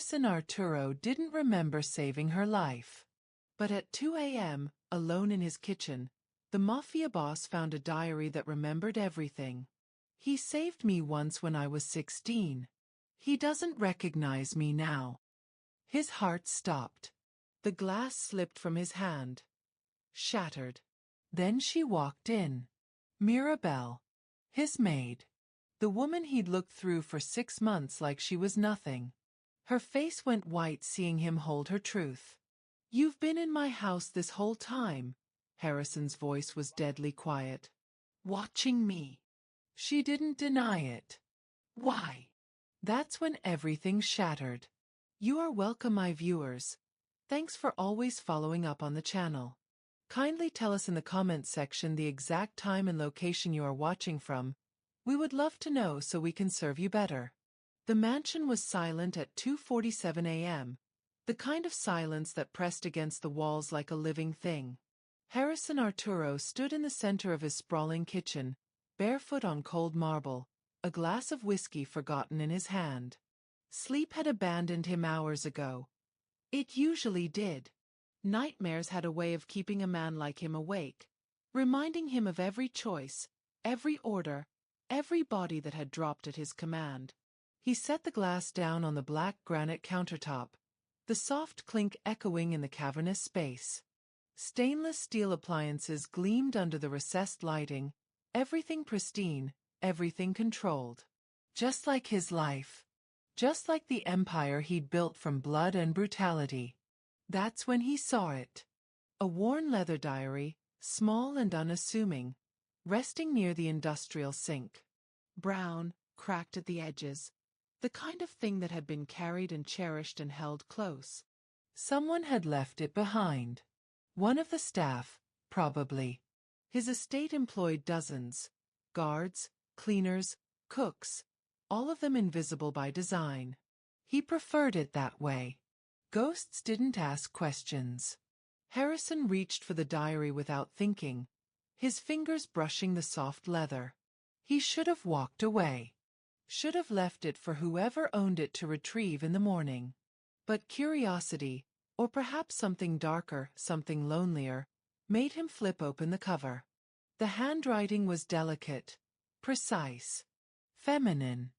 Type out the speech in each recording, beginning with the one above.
Harrison Arturo didn't remember saving her life. But at 2 a.m., alone in his kitchen, the Mafia boss found a diary that remembered everything. He saved me once when I was 16. He doesn't recognize me now. His heart stopped. The glass slipped from his hand. Shattered. Then she walked in. Mirabelle. His maid. The woman he'd looked through for 6 months like she was nothing. Her face went white seeing him hold her truth. "You've been in my house this whole time." Harrison's voice was deadly quiet. "Watching me." She didn't deny it. "Why?" That's when everything shattered. You are welcome, my viewers. Thanks for always following up on the channel. Kindly tell us in the comments section the exact time and location you are watching from. We would love to know so we can serve you better. The mansion was silent at 2:47 a.m., the kind of silence that pressed against the walls like a living thing. Harrison Arturo stood in the center of his sprawling kitchen, barefoot on cold marble, a glass of whiskey forgotten in his hand. Sleep had abandoned him hours ago. It usually did. Nightmares had a way of keeping a man like him awake, reminding him of every choice, every order, every body that had dropped at his command. He set the glass down on the black granite countertop, the soft clink echoing in the cavernous space. Stainless steel appliances gleamed under the recessed lighting, everything pristine, everything controlled. Just like his life. Just like the empire he'd built from blood and brutality. That's when he saw it. A worn leather diary, small and unassuming, resting near the industrial sink. Brown, cracked at the edges. The kind of thing that had been carried and cherished and held close. Someone had left it behind. One of the staff, probably. His estate employed dozens. Guards, cleaners, cooks, all of them invisible by design. He preferred it that way. Ghosts didn't ask questions. Harrison reached for the diary without thinking, his fingers brushing the soft leather. He should have walked away. Should have left it for whoever owned it to retrieve in the morning. But curiosity, or perhaps something darker, something lonelier, made him flip open the cover. The handwriting was delicate, precise, feminine.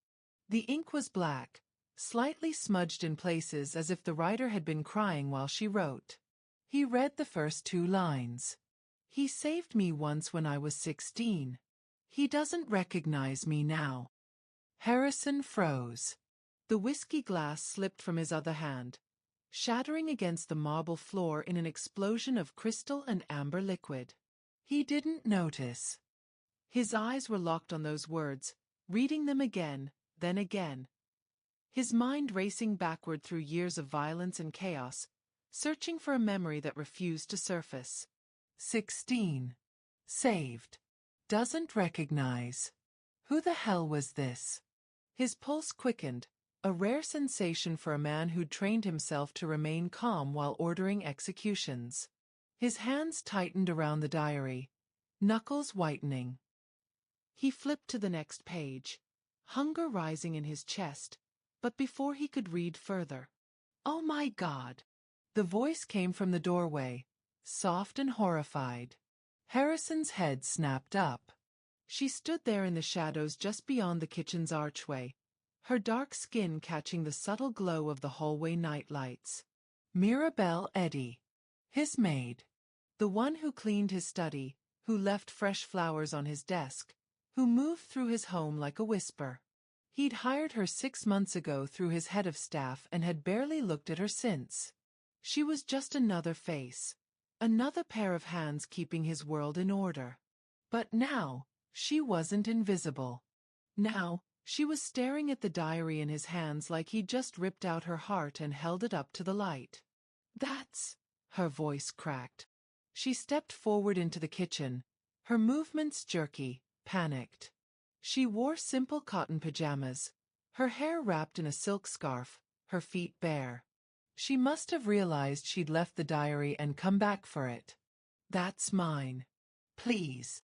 The ink was black, slightly smudged in places as if the writer had been crying while she wrote. He read the first 2 lines. "He saved me once when I was 16. He doesn't recognize me now." Harrison froze. The whiskey glass slipped from his other hand, shattering against the marble floor in an explosion of crystal and amber liquid. He didn't notice. His eyes were locked on those words, reading them again, then again. His mind racing backward through years of violence and chaos, searching for a memory that refused to surface. 16. Saved. Doesn't recognize. Who the hell was this? His pulse quickened, a rare sensation for a man who'd trained himself to remain calm while ordering executions. His hands tightened around the diary, knuckles whitening. He flipped to the next page, hunger rising in his chest, but before he could read further. "Oh my God!" The voice came from the doorway, soft and horrified. Harrison's head snapped up. She stood there in the shadows just beyond the kitchen's archway, her dark skin catching the subtle glow of the hallway nightlights. Mirabelle Eddy. His maid. The one who cleaned his study, who left fresh flowers on his desk, who moved through his home like a whisper. He'd hired her 6 months ago through his head of staff and had barely looked at her since. She was just another face, another pair of hands keeping his world in order. But now, she wasn't invisible. Now, she was staring at the diary in his hands like he'd just ripped out her heart and held it up to the light. "That's..." Her voice cracked. She stepped forward into the kitchen, her movements jerky, panicked. She wore simple cotton pajamas, her hair wrapped in a silk scarf, her feet bare. She must have realized she'd left the diary and come back for it. "That's mine. Please."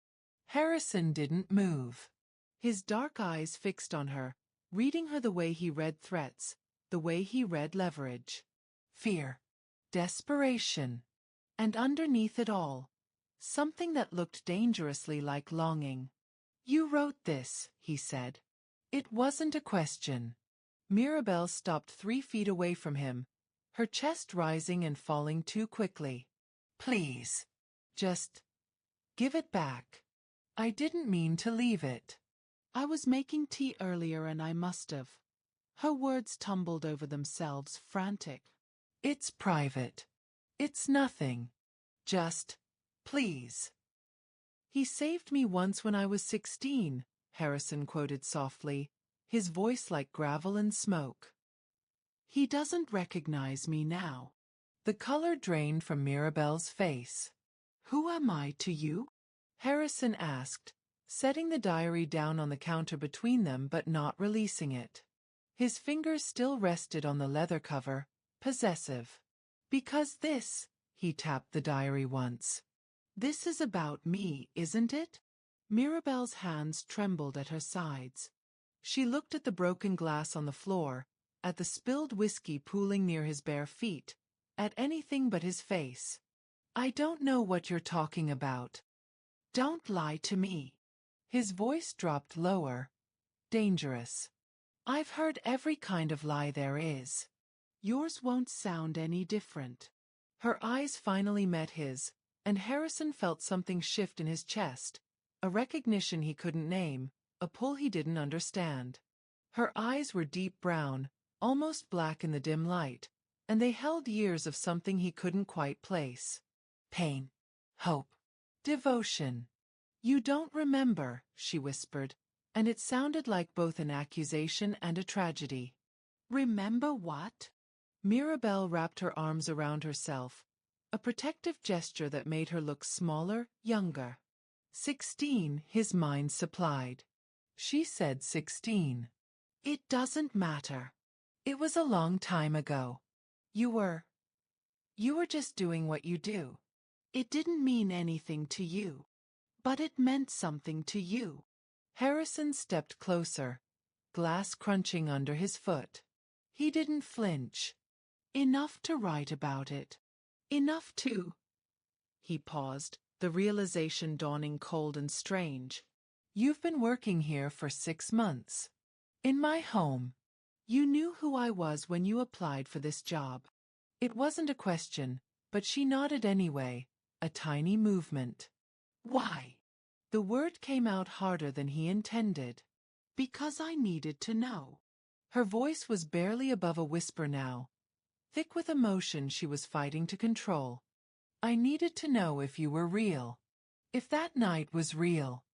Harrison didn't move. His dark eyes fixed on her, reading her the way he read threats, the way he read leverage, fear, desperation, and underneath it all, something that looked dangerously like longing. "You wrote this," he said. It wasn't a question. Mirabelle stopped 3 feet away from him, her chest rising and falling too quickly. "Please. Just give it back. I didn't mean to leave it. I was making tea earlier and I must have." Her words tumbled over themselves, frantic. "It's private. It's nothing. Just, please." "He saved me once when I was 16, Harrison quoted softly, his voice like gravel and smoke. "He doesn't recognize me now." The color drained from Mirabelle's face. "Who am I to you?" Harrison asked, setting the diary down on the counter between them but not releasing it. His fingers still rested on the leather cover, possessive. "Because this," he tapped the diary once. "This is about me, isn't it?" Mirabelle's hands trembled at her sides. She looked at the broken glass on the floor, at the spilled whiskey pooling near his bare feet, at anything but his face. "I don't know what you're talking about. Don't lie to me." His voice dropped lower. Dangerous. "I've heard every kind of lie there is. Yours won't sound any different." Her eyes finally met his, and Harrison felt something shift in his chest, a recognition he couldn't name, a pull he didn't understand. Her eyes were deep brown, almost black in the dim light, and they held years of something he couldn't quite place. Pain. Hope. Devotion. "You don't remember," she whispered, and it sounded like both an accusation and a tragedy. "Remember what?" Mirabelle wrapped her arms around herself, a protective gesture that made her look smaller, younger. 16, his mind supplied. She said 16. "It doesn't matter. It was a long time ago. You were just doing what you do. It didn't mean anything to you. But it meant something to you." Harrison stepped closer, glass crunching under his foot. He didn't flinch. "Enough to write about it. Enough to—" He paused, the realization dawning cold and strange. "You've been working here for 6 months. In my home. You knew who I was when you applied for this job." It wasn't a question, but she nodded anyway, a tiny movement. "Why?" The word came out harder than he intended. "Because I needed to know." Her voice was barely above a whisper now, thick with emotion she was fighting to control. "I needed to know if you were real. If that night was real.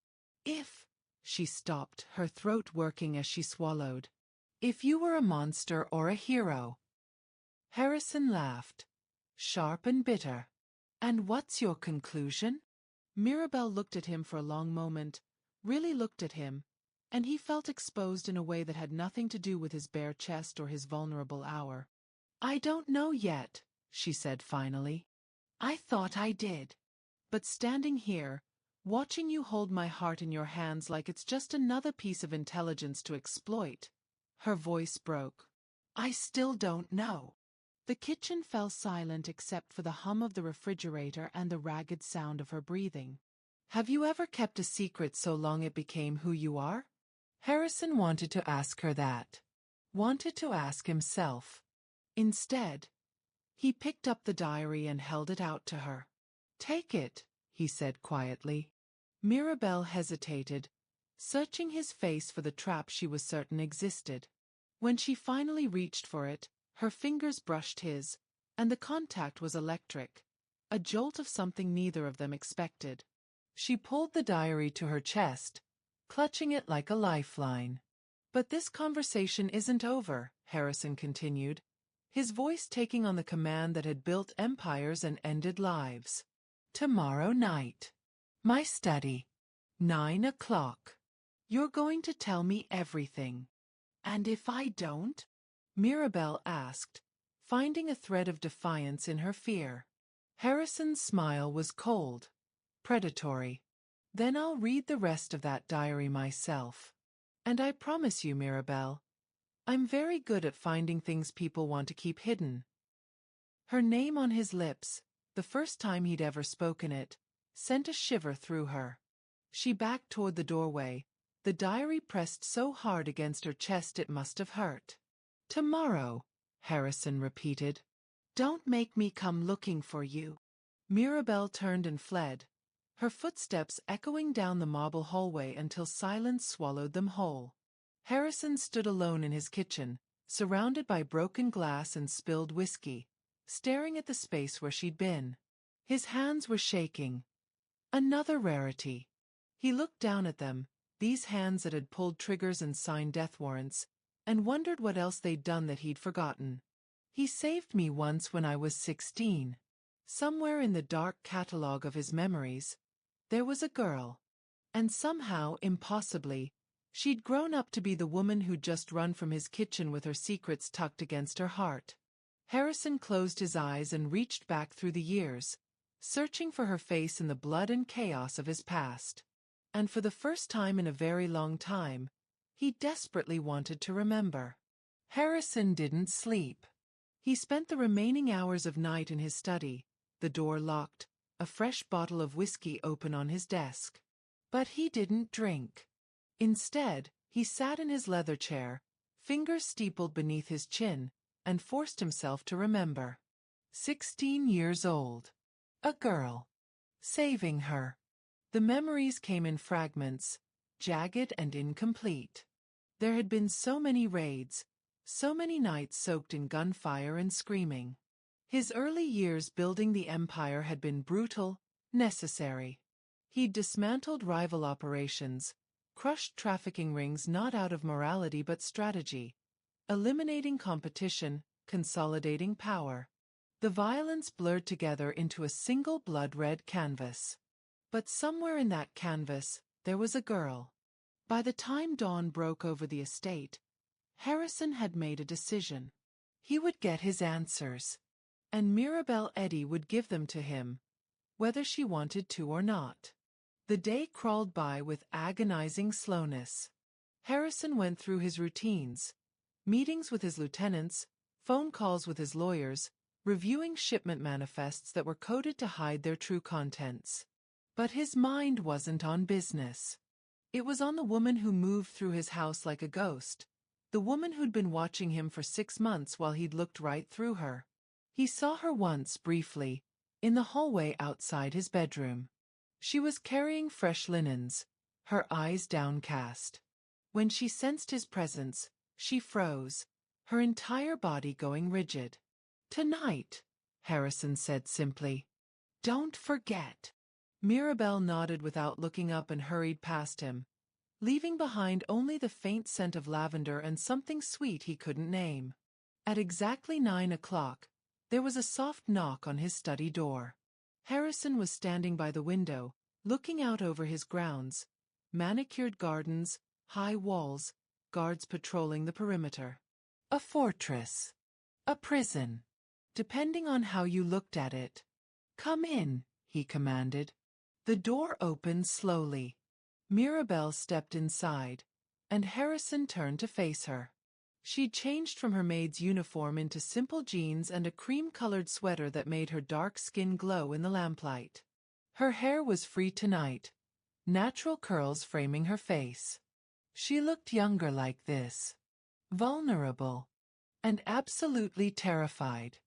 If—" She stopped, her throat working as she swallowed. "If you were a monster or a hero." Harrison laughed, sharp and bitter. "And what's your conclusion?" Mirabelle looked at him for a long moment, really looked at him, and he felt exposed in a way that had nothing to do with his bare chest or his vulnerable hour. "I don't know yet," she said finally. "I thought I did. But standing here, watching you hold my heart in your hands like it's just another piece of intelligence to exploit," her voice broke. "I still don't know." The kitchen fell silent except for the hum of the refrigerator and the ragged sound of her breathing. "Have you ever kept a secret so long it became who you are?" Harrison wanted to ask her that. Wanted to ask himself. Instead, he picked up the diary and held it out to her. "Take it," he said quietly. Mirabelle hesitated, searching his face for the trap she was certain existed. When she finally reached for it, her fingers brushed his, and the contact was electric, a jolt of something neither of them expected. She pulled the diary to her chest, clutching it like a lifeline. "But this conversation isn't over," Harrison continued, his voice taking on the command that had built empires and ended lives. "Tomorrow night. My study. 9 o'clock. You're going to tell me everything." "And if I don't?" Mirabelle asked, finding a thread of defiance in her fear. Harrison's smile was cold, predatory. "Then I'll read the rest of that diary myself. And I promise you, Mirabelle, I'm very good at finding things people want to keep hidden. Her name on his lips, the first time he'd ever spoken it, sent a shiver through her. She backed toward the doorway, the diary pressed so hard against her chest it must have hurt. Tomorrow, Harrison repeated. Don't make me come looking for you. Mirabelle turned and fled, her footsteps echoing down the marble hallway until silence swallowed them whole. Harrison stood alone in his kitchen, surrounded by broken glass and spilled whiskey, staring at the space where she'd been. His hands were shaking. Another rarity. He looked down at them, these hands that had pulled triggers and signed death warrants, and wondered what else they'd done that he'd forgotten. He saved me once when I was 16. Somewhere in the dark catalogue of his memories, there was a girl. And somehow, impossibly, she'd grown up to be the woman who'd just run from his kitchen with her secrets tucked against her heart. Harrison closed his eyes and reached back through the years, searching for her face in the blood and chaos of his past. And for the first time in a very long time, he desperately wanted to remember. Harrison didn't sleep. He spent the remaining hours of night in his study, the door locked, a fresh bottle of whiskey open on his desk. But he didn't drink. Instead, he sat in his leather chair, fingers steepled beneath his chin, and forced himself to remember. 16 years old. A girl. Saving her. The memories came in fragments, jagged and incomplete. There had been so many raids, so many nights soaked in gunfire and screaming. His early years building the empire had been brutal, necessary. He'd dismantled rival operations, crushed trafficking rings not out of morality but strategy, eliminating competition, consolidating power. The violence blurred together into a single blood-red canvas. But somewhere in that canvas, there was a girl. By the time dawn broke over the estate, Harrison had made a decision. He would get his answers. And Mirabelle Eddy would give them to him, whether she wanted to or not. The day crawled by with agonizing slowness. Harrison went through his routines, meetings with his lieutenants, phone calls with his lawyers, reviewing shipment manifests that were coded to hide their true contents. But his mind wasn't on business. It was on the woman who moved through his house like a ghost, the woman who'd been watching him for 6 months while he'd looked right through her. He saw her once, briefly, in the hallway outside his bedroom. She was carrying fresh linens, her eyes downcast. When she sensed his presence, she froze, her entire body going rigid. "Tonight," Harrison said simply. "Don't forget." Mirabelle nodded without looking up and hurried past him, leaving behind only the faint scent of lavender and something sweet he couldn't name. At exactly 9 o'clock, there was a soft knock on his study door. Harrison was standing by the window, looking out over his grounds, manicured gardens, high walls, guards patrolling the perimeter. A fortress. A prison. Depending on how you looked at it. "Come in," he commanded. The door opened slowly. Mirabelle stepped inside, and Harrison turned to face her. She'd changed from her maid's uniform into simple jeans and a cream-colored sweater that made her dark skin glow in the lamplight. Her hair was free tonight, natural curls framing her face. She looked younger like this. Vulnerable. And absolutely terrified.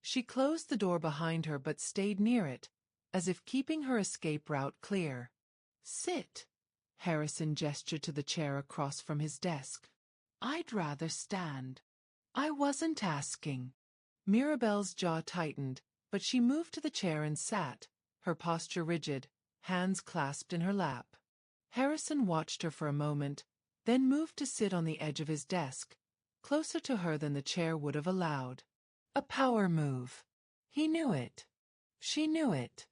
She closed the door behind her but stayed near it, as if keeping her escape route clear. "Sit." Harrison gestured to the chair across from his desk. "I'd rather stand." "I wasn't asking." Mirabelle's jaw tightened, but she moved to the chair and sat, her posture rigid, hands clasped in her lap. Harrison watched her for a moment, then moved to sit on the edge of his desk, closer to her than the chair would have allowed. A power move. He knew it. She knew it.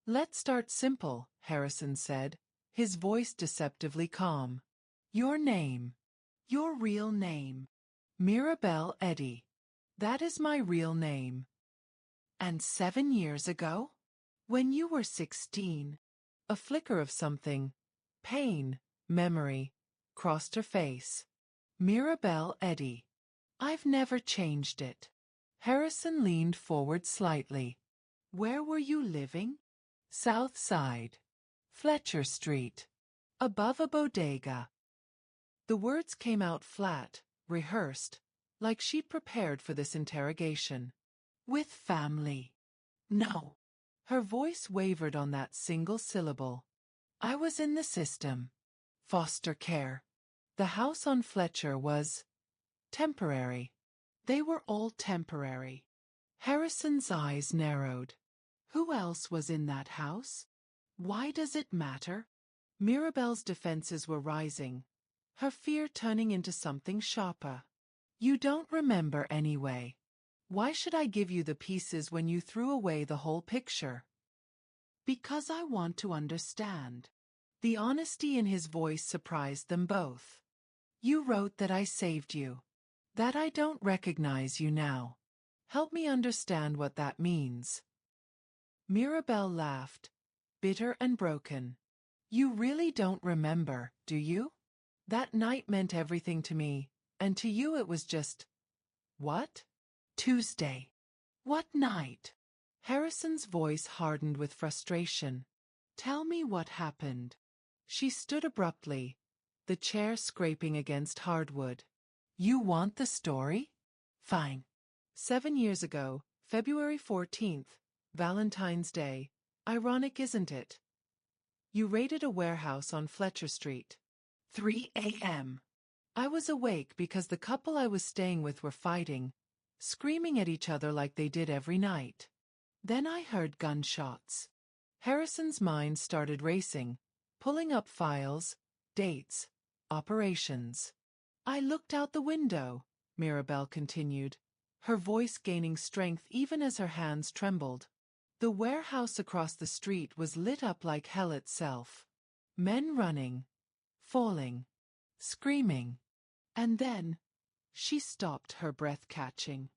"Let's start simple," Harrison said, his voice deceptively calm. "Your name. Your real name." "Mirabelle Eddy. That is my real name." "And 7 years ago?" "When you were 16. A flicker of something, pain, memory, crossed her face. "Mirabelle Eddy." I've never changed it. Harrison leaned forward slightly. Where were you living? South Side. Fletcher Street. Above a bodega. The words came out flat, rehearsed, like she'd prepared for this interrogation. With family. No. Her voice wavered on that single syllable. I was in the system. Foster care. The house on Fletcher was temporary. They were all temporary. Harrison's eyes narrowed. Who else was in that house? Why does it matter? Mirabelle's defenses were rising, her fear turning into something sharper. You don't remember anyway. Why should I give you the pieces when you threw away the whole picture? Because I want to understand. The honesty in his voice surprised them both. You wrote that I saved you. That I don't recognize you now. Help me understand what that means. Mirabelle laughed, bitter and broken. You really don't remember, do you? That night meant everything to me, and to you it was just... What? Tuesday. What night? Harrison's voice hardened with frustration. Tell me what happened. She stood abruptly, the chair scraping against hardwood. You want the story? Fine. 7 years ago, February 14th, Valentine's Day. Ironic, isn't it? You raided a warehouse on Fletcher Street. 3 a.m. I was awake because the couple I was staying with were fighting, screaming at each other like they did every night. Then I heard gunshots. Harrison's mind started racing, pulling up files, dates, operations. I looked out the window, Mirabelle continued, her voice gaining strength even as her hands trembled. The warehouse across the street was lit up like hell itself. Men running, falling, screaming. And then, she stopped, her breath catching.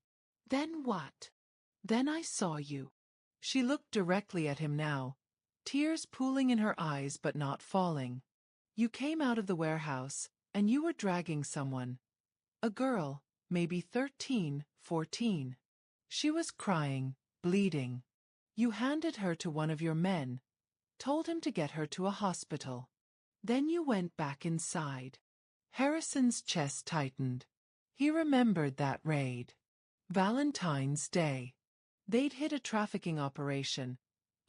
Then what? Then I saw you. She looked directly at him now, tears pooling in her eyes but not falling. You came out of the warehouse, and you were dragging someone. A girl, maybe 13, 14. She was crying, bleeding. You handed her to one of your men, told him to get her to a hospital. Then you went back inside. Harrison's chest tightened. He remembered that raid. Valentine's Day. They'd hit a trafficking operation,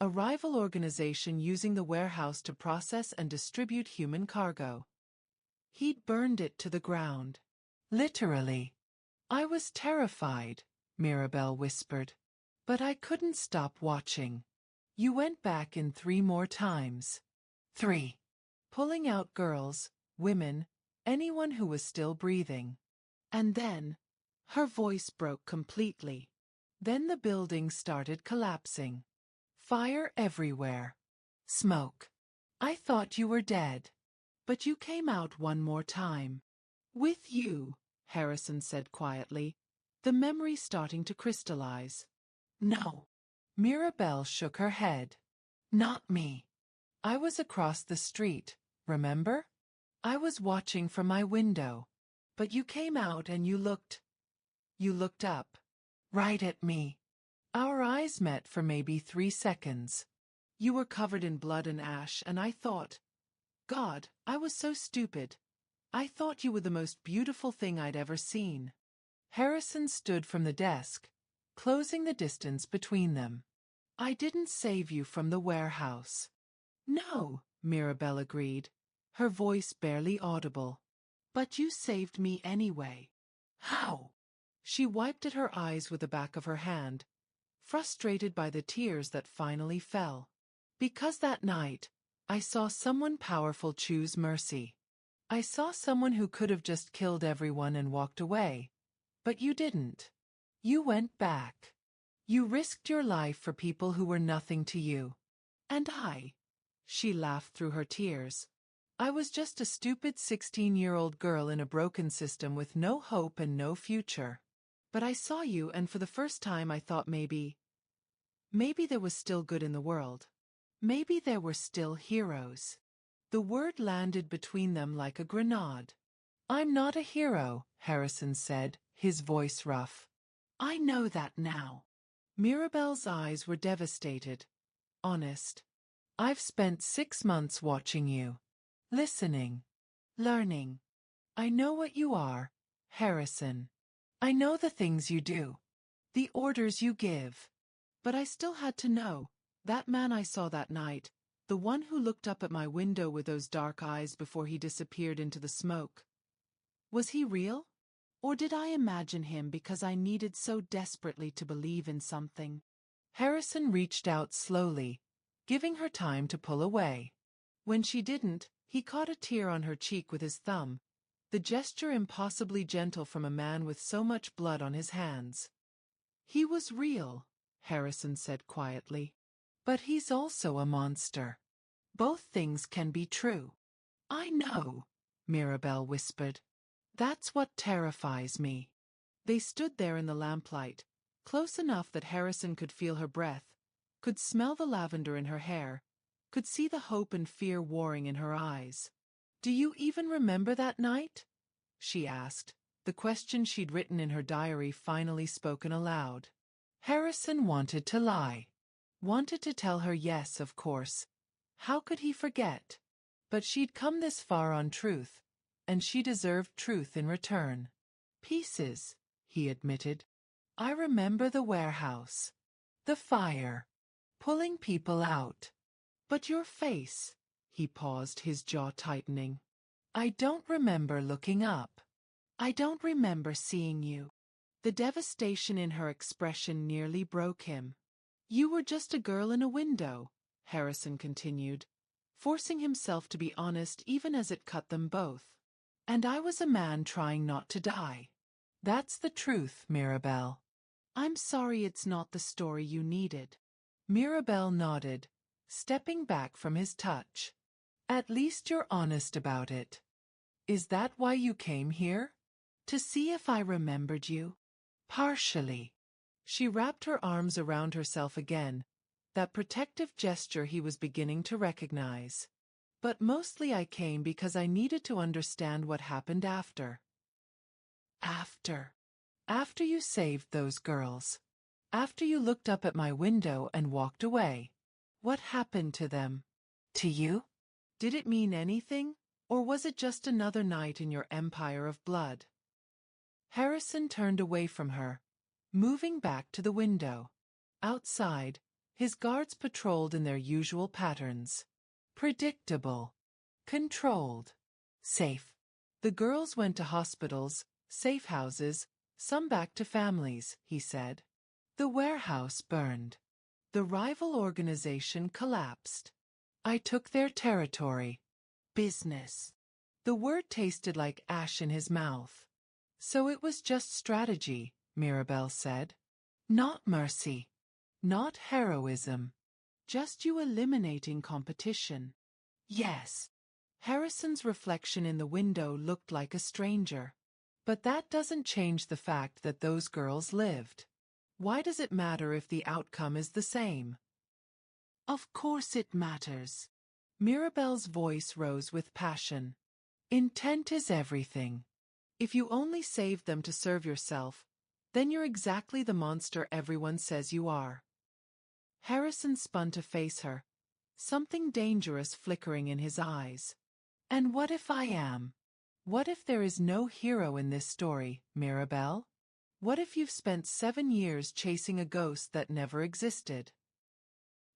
a rival organization using the warehouse to process and distribute human cargo. He'd burned it to the ground. Literally. I was terrified, Mirabelle whispered. But I couldn't stop watching. You went back in 3 more times. 3. Pulling out girls, women, anyone who was still breathing. And then, her voice broke completely. Then the building started collapsing. Fire everywhere. Smoke. I thought you were dead. But you came out one more time. With you, Harrison said quietly, the memory starting to crystallize. No. Mirabelle shook her head. Not me. I was across the street, remember? I was watching from my window. But you came out and you looked up. Right at me. Our eyes met for maybe 3 seconds. You were covered in blood and ash, and I thought, God, I was so stupid. I thought you were the most beautiful thing I'd ever seen. Harrison stood from the desk, closing the distance between them. I didn't save you from the warehouse. No, Mirabelle agreed, her voice barely audible. But you saved me anyway. How? She wiped at her eyes with the back of her hand, frustrated by the tears that finally fell. Because that night, I saw someone powerful choose mercy. I saw someone who could have just killed everyone and walked away. But you didn't. You went back. You risked your life for people who were nothing to you. And she laughed through her tears. I was just a stupid 16-year-old girl in a broken system with no hope and no future. But I saw you, and for the first time I thought maybe there was still good in the world. Maybe there were still heroes. The word landed between them like a grenade. I'm not a hero, Harrison said, his voice rough. I know that now. Mirabelle's eyes were devastated. Honest. I've spent 6 months watching you. Listening. Learning. I know what you are, Harrison. I know the things you do. The orders you give. But I still had to know. That man I saw that night, the one who looked up at my window with those dark eyes before he disappeared into the smoke. Was he real? Or did I imagine him because I needed so desperately to believe in something? Harrison reached out slowly, giving her time to pull away. When she didn't, he caught a tear on her cheek with his thumb, the gesture impossibly gentle from a man with so much blood on his hands. He was real, Harrison said quietly. But he's also a monster. Both things can be true. I know, Mirabelle whispered. That's what terrifies me. They stood there in the lamplight, close enough that Harrison could feel her breath, could smell the lavender in her hair, could see the hope and fear warring in her eyes. Do you even remember that night? She asked, the question she'd written in her diary finally spoken aloud. Harrison wanted to lie. Wanted to tell her yes, of course. How could he forget? But she'd come this far on truth, and she deserved truth in return. Pieces, he admitted. I remember the warehouse. The fire. Pulling people out. But your face, he paused, his jaw tightening. I don't remember looking up. I don't remember seeing you. The devastation in her expression nearly broke him. You were just a girl in a window, Harrison continued, forcing himself to be honest even as it cut them both. And I was a man trying not to die. That's the truth, Mirabelle. I'm sorry it's not the story you needed. Mirabelle nodded, stepping back from his touch. At least you're honest about it. Is that why you came here? To see if I remembered you? Partially. She wrapped her arms around herself again, that protective gesture he was beginning to recognize. But mostly I came because I needed to understand what happened after. After. After you saved those girls. After you looked up at my window and walked away. What happened to them? To you? Did it mean anything, or was it just another night in your empire of blood? Harrison turned away from her, moving back to the window. Outside, his guards patrolled in their usual patterns. Predictable. Controlled. Safe. The girls went to hospitals, safe houses, some back to families, he said. The warehouse burned. The rival organization collapsed. I took their territory. Business. The word tasted like ash in his mouth. So it was just strategy, Mirabelle said. Not mercy. Not heroism. Just you eliminating competition. Yes. Harrison's reflection in the window looked like a stranger. But that doesn't change the fact that those girls lived. Why does it matter if the outcome is the same? Of course it matters. Mirabelle's voice rose with passion. Intent is everything. If you only saved them to serve yourself, then you're exactly the monster everyone says you are. Harrison spun to face her, something dangerous flickering in his eyes. And what if I am? What if there is no hero in this story, Mirabelle? What if you've spent 7 years chasing a ghost that never existed?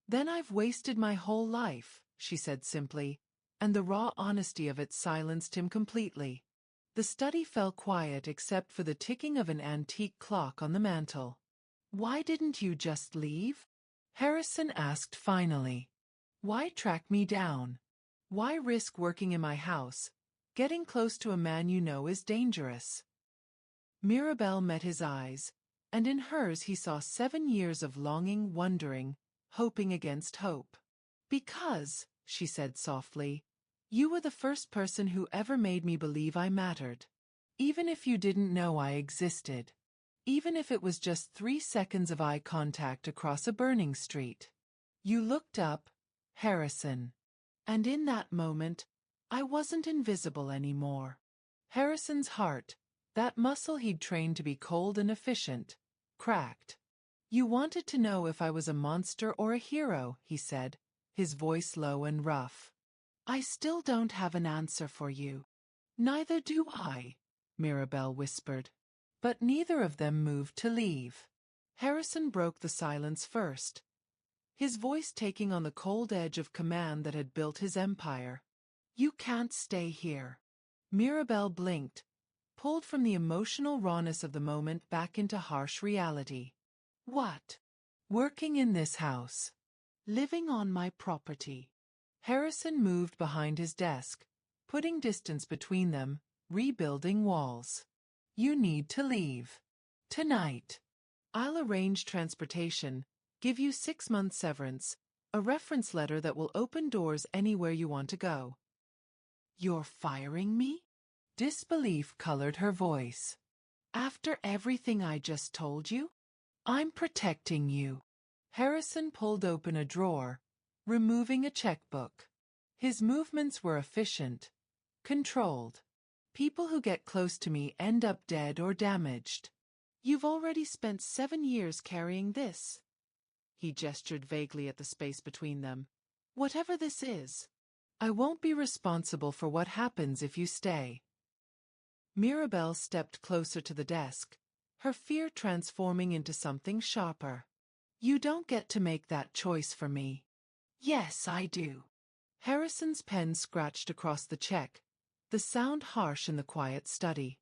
Then I've wasted my whole life, she said simply, and the raw honesty of it silenced him completely. The study fell quiet except for the ticking of an antique clock on the mantel. Why didn't you just leave? Harrison asked finally. Why track me down? Why risk working in my house? Getting close to a man you know is dangerous. Mirabelle met his eyes, and in hers he saw 7 years of longing, wondering, hoping against hope. Because, she said softly, you were the first person who ever made me believe I mattered. Even if you didn't know I existed. Even if it was just 3 seconds of eye contact across a burning street. You looked up, Harrison. And in that moment, I wasn't invisible anymore. Harrison's heart, That muscle he'd trained to be cold and efficient, cracked. You wanted to know if I was a monster or a hero, he said, his voice low and rough. I still don't have an answer for you. Neither do I, Mirabelle whispered. But neither of them moved to leave. Harrison broke the silence first, his voice taking on the cold edge of command that had built his empire. You can't stay here. Mirabelle blinked, pulled from the emotional rawness of the moment back into harsh reality. What? Working in this house. Living on my property. Harrison moved behind his desk, putting distance between them, rebuilding walls. You need to leave. Tonight. I'll arrange transportation, give you 6 months severance, a reference letter that will open doors anywhere you want to go. You're firing me? Disbelief colored her voice. After everything I just told you? I'm protecting you. Harrison pulled open a drawer, removing a checkbook. His movements were efficient, controlled. People who get close to me end up dead or damaged. You've already spent 7 years carrying this. He gestured vaguely at the space between them. Whatever this is, I won't be responsible for what happens if you stay. Mirabelle stepped closer to the desk, her fear transforming into something sharper. You don't get to make that choice for me. Yes, I do. Harrison's pen scratched across the check, the sound harsh in the quiet study.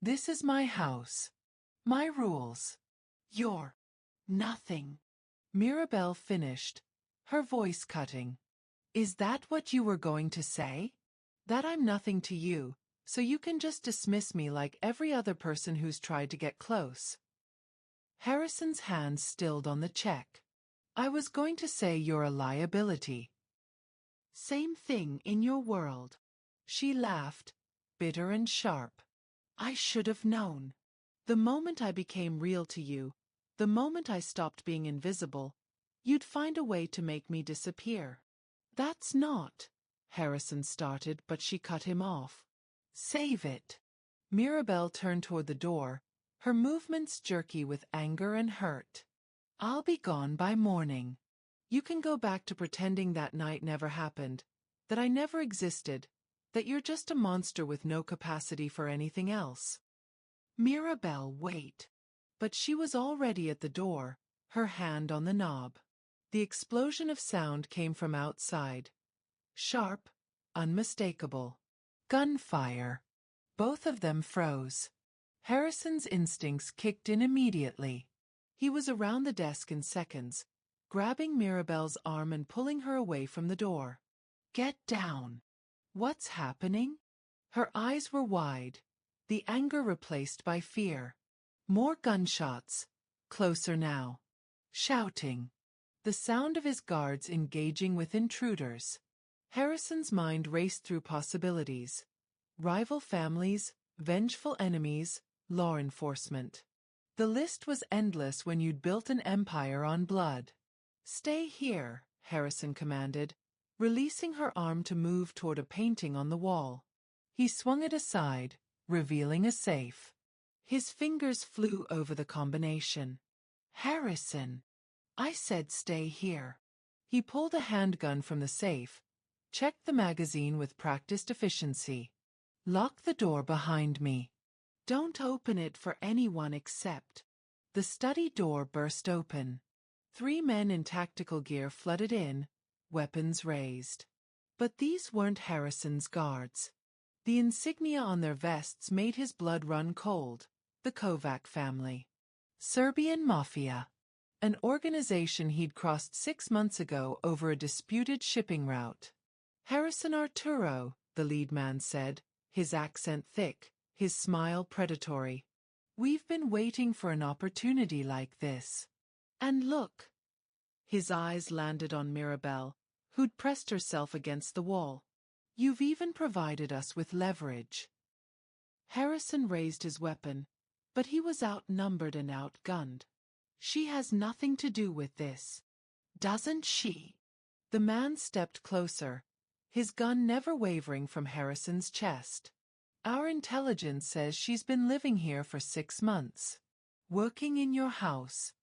This is my house. My rules. You're nothing. Mirabelle finished, her voice cutting. Is that what you were going to say? That I'm nothing to you, so you can just dismiss me like every other person who's tried to get close? Harrison's hand stilled on the check. I was going to say you're a liability. Same thing in your world. She laughed, bitter and sharp. I should have known. The moment I became real to you, the moment I stopped being invisible, you'd find a way to make me disappear. That's not, Harrison started, but she cut him off. Save it. Mirabelle turned toward the door, her movements jerky with anger and hurt. I'll be gone by morning. You can go back to pretending that night never happened, that I never existed, that you're just a monster with no capacity for anything else. Mirabelle, wait. But she was already at the door, her hand on the knob. The explosion of sound came from outside. Sharp, unmistakable. Gunfire. Both of them froze. Harrison's instincts kicked in immediately. He was around the desk in seconds, grabbing Mirabelle's arm and pulling her away from the door. Get down. What's happening? Her eyes were wide, the anger replaced by fear. More gunshots, closer now. Shouting. The sound of his guards engaging with intruders. Harrison's mind raced through possibilities. Rival families, vengeful enemies, law enforcement. The list was endless when you'd built an empire on blood. Stay here, Harrison commanded, releasing her arm to move toward a painting on the wall. He swung it aside, revealing a safe. His fingers flew over the combination. Harrison! I said stay here. He pulled a handgun from the safe, checked the magazine with practiced efficiency. Lock the door behind me. Don't open it for anyone except. The study door burst open. 3 men in tactical gear flooded in, weapons raised. But these weren't Harrison's guards. The insignia on their vests made his blood run cold. The Kovac family. Serbian Mafia. An organization he'd crossed 6 months ago over a disputed shipping route. Harrison Arturo, the lead man said, his accent thick, his smile predatory. We've been waiting for an opportunity like this. And look. His eyes landed on Mirabelle, who'd pressed herself against the wall. You've even provided us with leverage. Harrison raised his weapon, but he was outnumbered and outgunned. She has nothing to do with this. Doesn't she? The man stepped closer, his gun never wavering from Harrison's chest. Our intelligence says she's been living here for 6 months. Working in your house.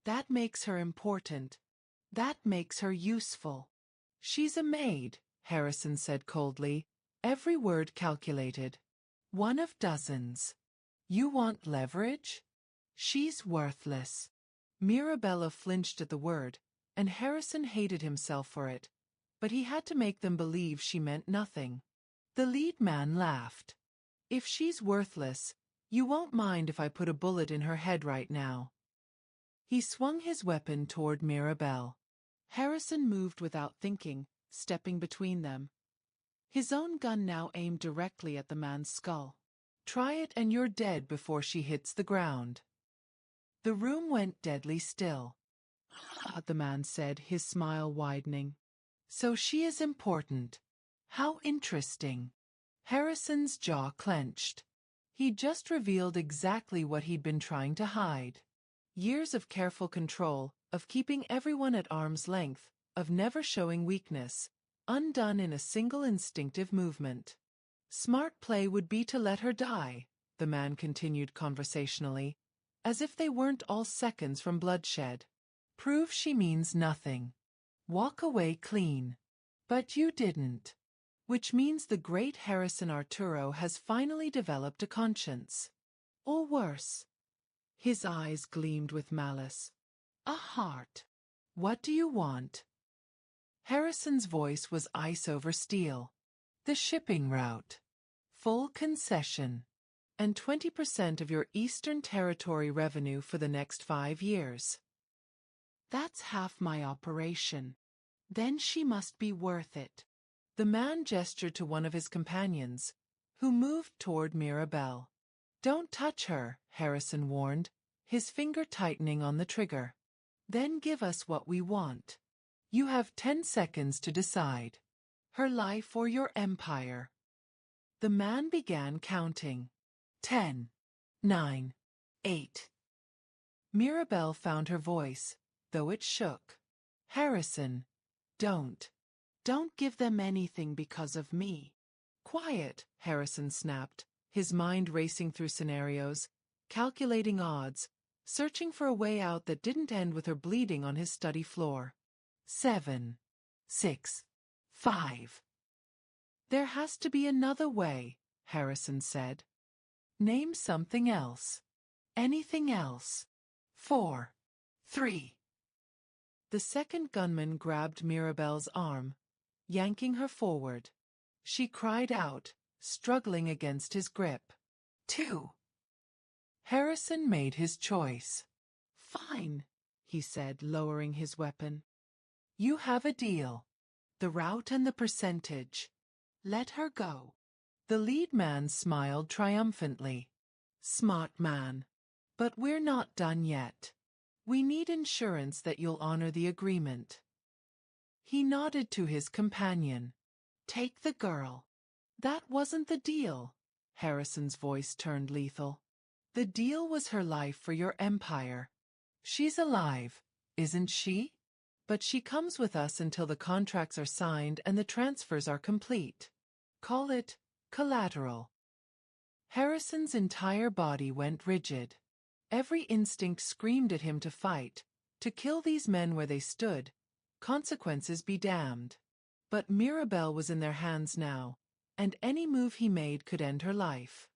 That makes her important. That makes her useful. She's a maid, Harrison said coldly, every word calculated. One of dozens. You want leverage? She's worthless. Mirabella flinched at the word, and Harrison hated himself for it, but he had to make them believe she meant nothing. The lead man laughed. If she's worthless, you won't mind if I put a bullet in her head right now. He swung his weapon toward Mirabelle. Harrison moved without thinking, stepping between them. His own gun now aimed directly at the man's skull. Try it and you're dead before she hits the ground. The room went deadly still. The man said, his smile widening. So she is important. How interesting. Harrison's jaw clenched. He'd just revealed exactly what he'd been trying to hide. Years of careful control, of keeping everyone at arm's length, of never showing weakness, undone in a single instinctive movement. Smart play would be to let her die, the man continued conversationally, as if they weren't all seconds from bloodshed. Prove she means nothing. Walk away clean. But you didn't. Which means the great Harrison Arturo has finally developed a conscience. Or worse. His eyes gleamed with malice. A heart. What do you want? Harrison's voice was ice over steel. The shipping route. Full concession. And 20% of your Eastern Territory revenue for the next 5 years. That's half my operation. Then she must be worth it. The man gestured to one of his companions, who moved toward Mirabelle. Don't touch her, Harrison warned, his finger tightening on the trigger. Then give us what we want. You have 10 seconds to decide. Her life or your empire. The man began counting. 10, 9, 8. Mirabelle found her voice, though it shook. Harrison, don't give them anything because of me. Quiet, Harrison snapped, his mind racing through scenarios, calculating odds, searching for a way out that didn't end with her bleeding on his study floor. 7, 6, 5. There has to be another way, Harrison said. Name something else. Anything else. 4, 3. The second gunman grabbed Mirabelle's arm, yanking her forward. She cried out, struggling against his grip. 2. Harrison made his choice. Fine, he said, lowering his weapon. You have a deal. The route and the percentage. Let her go. The lead man smiled triumphantly. Smart man. But we're not done yet. We need insurance that you'll honor the agreement. He nodded to his companion. Take the girl. That wasn't the deal. Harrison's voice turned lethal. The deal was her life for your empire. She's alive, isn't she? But she comes with us until the contracts are signed and the transfers are complete. Call it collateral. Harrison's entire body went rigid. Every instinct screamed at him to fight, to kill these men where they stood, consequences be damned. But Mirabelle was in their hands now, and any move he made could end her life.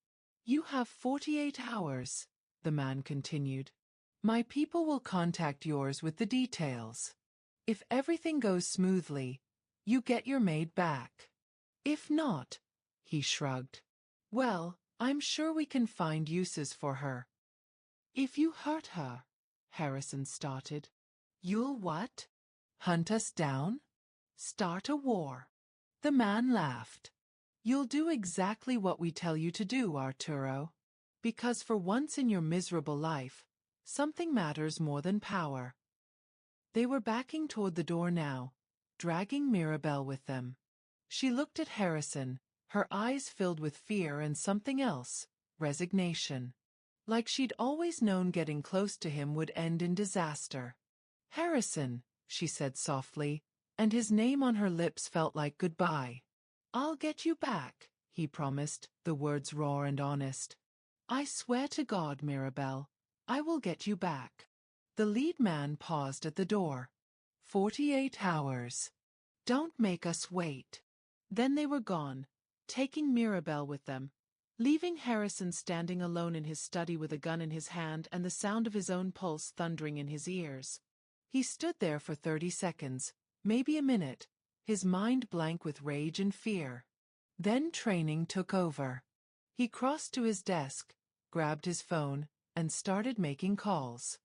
You have 48 hours, the man continued. My people will contact yours with the details. If everything goes smoothly, you get your maid back. If not, he shrugged. Well, I'm sure we can find uses for her. If you hurt her, Harrison started. You'll what? Hunt us down? Start a war. The man laughed. You'll do exactly what we tell you to do, Arturo. Because for once in your miserable life, something matters more than power. They were backing toward the door now, dragging Mirabelle with them. She looked at Harrison, her eyes filled with fear and something else, resignation. Like she'd always known getting close to him would end in disaster. Harrison, she said softly, and his name on her lips felt like goodbye. I'll get you back, he promised, the words raw and honest. "I swear to God, Mirabelle, I will get you back." The lead man paused at the door. 48 hours. Don't make us wait. Then they were gone, taking Mirabelle with them, leaving Harrison standing alone in his study with a gun in his hand and the sound of his own pulse thundering in his ears. He stood there for 30 seconds, maybe a minute, his mind blank with rage and fear. Then training took over. He crossed to his desk, grabbed his phone, and started making calls.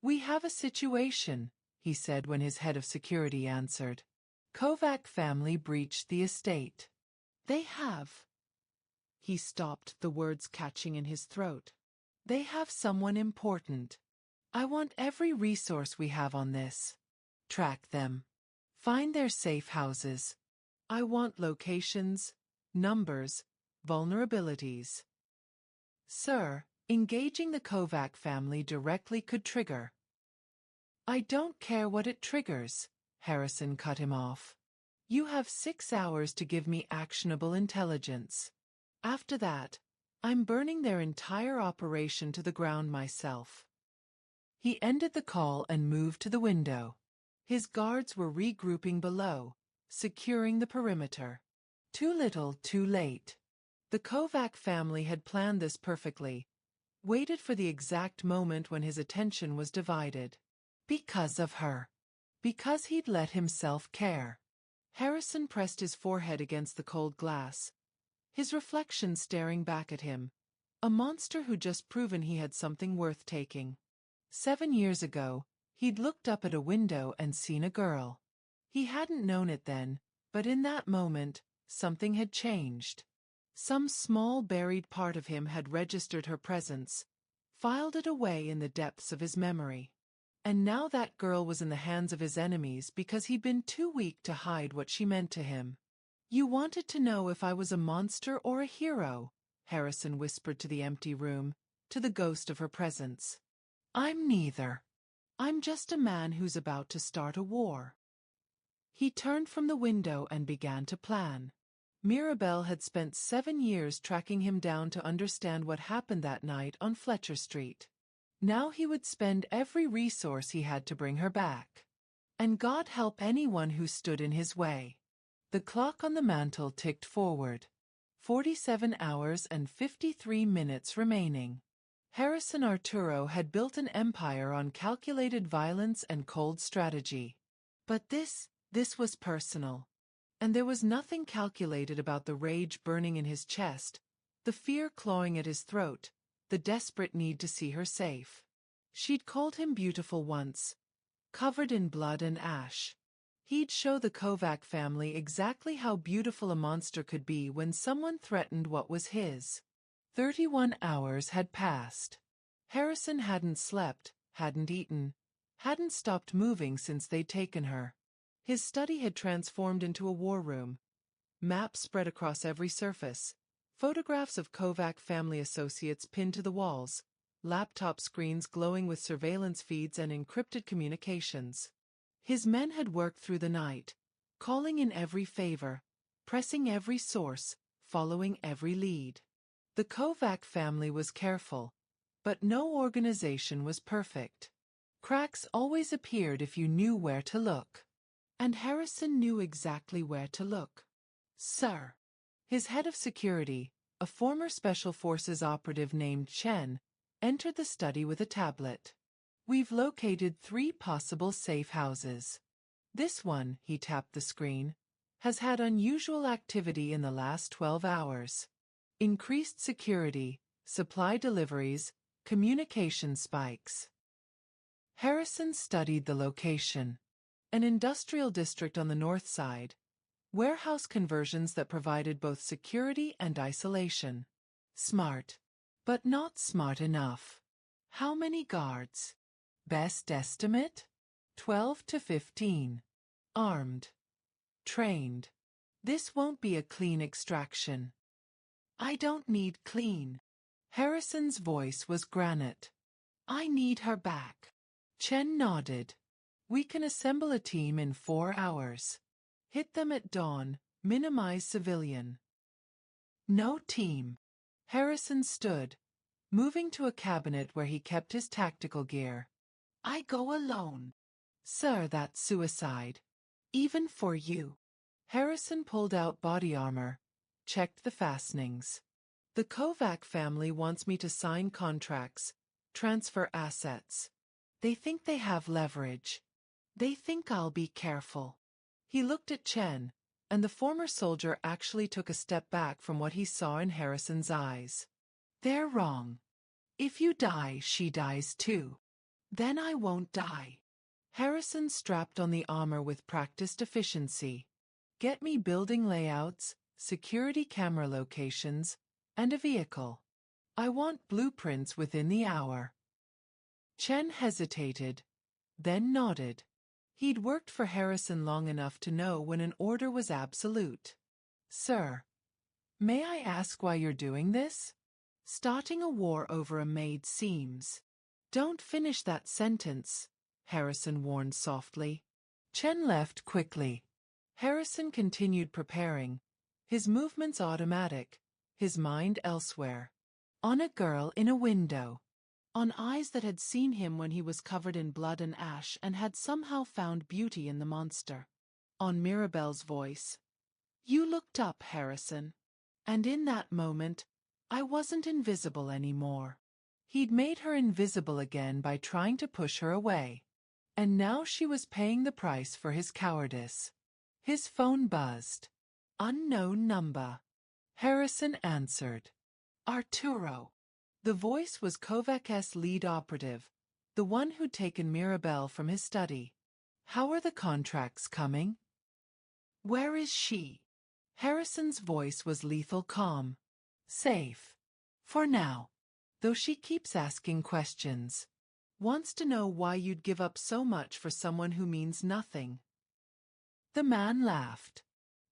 "We have a situation," he said when his head of security answered. "Kovac family breached the estate." "They have." He stopped, the words catching in his throat. "They have someone important. I want every resource we have on this. Track them. Find their safe houses. I want locations, numbers, vulnerabilities." "Sir, engaging the Kovac family directly could trigger." "I don't care what it triggers," Harrison cut him off. "You have 6 hours to give me actionable intelligence. After that, I'm burning their entire operation to the ground myself." He ended the call and moved to the window. His guards were regrouping below, securing the perimeter. Too little, too late. The Kovac family had planned this perfectly, waited for the exact moment when his attention was divided. Because of her. Because he'd let himself care. Harrison pressed his forehead against the cold glass, his reflection staring back at him, a monster who'd just proven he had something worth taking. 7 years ago, he'd looked up at a window and seen a girl. He hadn't known it then, but in that moment, something had changed. Some small buried part of him had registered her presence, filed it away in the depths of his memory. And now that girl was in the hands of his enemies because he'd been too weak to hide what she meant to him. "You wanted to know if I was a monster or a hero," Harrison whispered to the empty room, to the ghost of her presence. "I'm neither. I'm just a man who's about to start a war." He turned from the window and began to plan. Mirabelle had spent 7 years tracking him down to understand what happened that night on Fletcher Street. Now he would spend every resource he had to bring her back. And God help anyone who stood in his way. The clock on the mantel ticked forward. 47 hours and 53 minutes remaining. Harrison Arturo had built an empire on calculated violence and cold strategy. But this was personal. And there was nothing calculated about the rage burning in his chest, the fear clawing at his throat, the desperate need to see her safe. She'd called him beautiful once, covered in blood and ash. He'd show the Kovac family exactly how beautiful a monster could be when someone threatened what was his. 31 hours had passed. Harrison hadn't slept, hadn't eaten, hadn't stopped moving since they'd taken her. His study had transformed into a war room. Maps spread across every surface. Photographs of Kovac family associates pinned to the walls. Laptop screens glowing with surveillance feeds and encrypted communications. His men had worked through the night, calling in every favor, pressing every source, following every lead. The Kovac family was careful, but no organization was perfect. Cracks always appeared if you knew where to look. And Harrison knew exactly where to look. "Sir." His head of security, a former Special Forces operative named Chen, entered the study with a tablet. "We've located 3 possible safe houses. This one," he tapped the screen, "has had unusual activity in the last 12 hours. Increased security, supply deliveries, communication spikes." Harrison studied the location. An industrial district on the north side. Warehouse conversions that provided both security and isolation. Smart. But not smart enough. How many guards? Best estimate? 12 to 15. Armed. Trained. This won't be a clean extraction. "I don't need clean." Harrison's voice was granite. "I need her back." Chen nodded. "We can assemble a team in 4 hours. Hit them at dawn, minimize civilian." No team. Harrison stood, moving to a cabinet where he kept his tactical gear. I go alone. Sir, that's suicide. Even for you. Harrison pulled out body armor, checked the fastenings. The Kovac family wants me to sign contracts, transfer assets. They think they have leverage. They think I'll be careful. He looked at Chen, and the former soldier actually took a step back from what he saw in Harrison's eyes. They're wrong. If you die, she dies too. Then I won't die. Harrison strapped on the armor with practiced efficiency. Get me building layouts, security camera locations, and a vehicle. I want blueprints within the hour. Chen hesitated, then nodded. He'd worked for Harrison long enough to know when an order was absolute. Sir, may I ask why you're doing this? Starting a war over a maid seems. Don't finish that sentence, Harrison warned softly. Chen left quickly. Harrison continued preparing, his movements automatic, his mind elsewhere. On a girl in a window. On eyes that had seen him when he was covered in blood and ash and had somehow found beauty in the monster. On Mirabelle's voice. You looked up, Harrison. And in that moment, I wasn't invisible anymore. He'd made her invisible again by trying to push her away. And now she was paying the price for his cowardice. His phone buzzed. Unknown number. Harrison answered. Arturo. The voice was Kovac's lead operative, the one who'd taken Mirabelle from his study. How are the contracts coming? Where is she? Harrison's voice was lethal calm. Safe. For now. Though she keeps asking questions. Wants to know why you'd give up so much for someone who means nothing. The man laughed.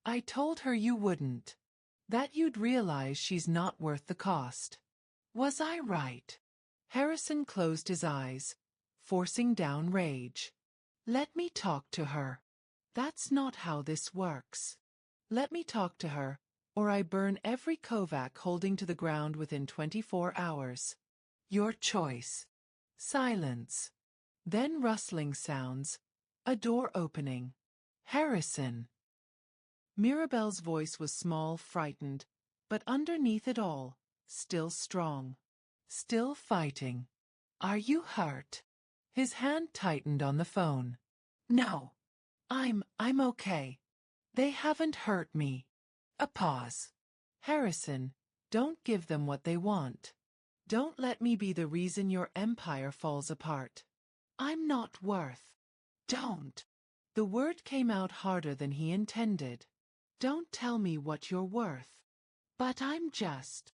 I told her you wouldn't. That you'd realize she's not worth the cost. Was I right? Harrison closed his eyes, forcing down rage. Let me talk to her. That's not how this works. Let me talk to her, or I burn every Kovac holding to the ground within 24 hours. Your choice. Silence. Then rustling sounds. A door opening. Harrison. Mirabelle's voice was small, frightened, but underneath it all, still strong. Still fighting. Are you hurt? His hand tightened on the phone. No. I'm okay. They haven't hurt me. A pause. Harrison, don't give them what they want. Don't let me be the reason your empire falls apart. I'm not worth. Don't. The word came out harder than he intended. Don't tell me what you're worth. But I'm just.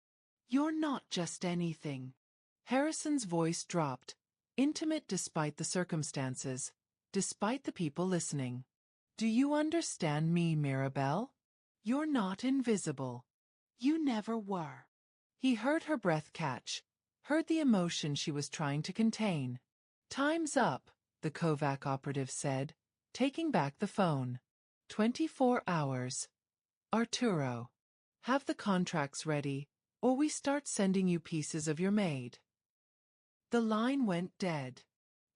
You're not just anything. Harrison's voice dropped, intimate despite the circumstances, despite the people listening. Do you understand me, Mirabelle? You're not invisible. You never were. He heard her breath catch, heard the emotion she was trying to contain. Time's up, the Kovac operative said, taking back the phone. 24 hours. Arturo. Have the contracts ready, or we start sending you pieces of your maid. The line went dead.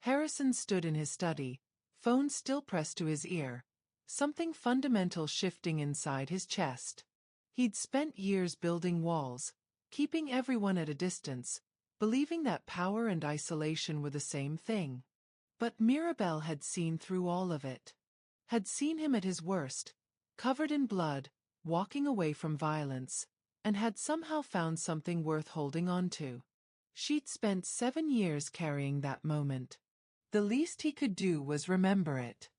Harrison stood in his study, phone still pressed to his ear, something fundamental shifting inside his chest. He'd spent years building walls, keeping everyone at a distance, believing that power and isolation were the same thing. But Mirabelle had seen through all of it. Had seen him at his worst, covered in blood, walking away from violence, and had somehow found something worth holding on to. She'd spent 7 years carrying that moment. The least he could do was remember it.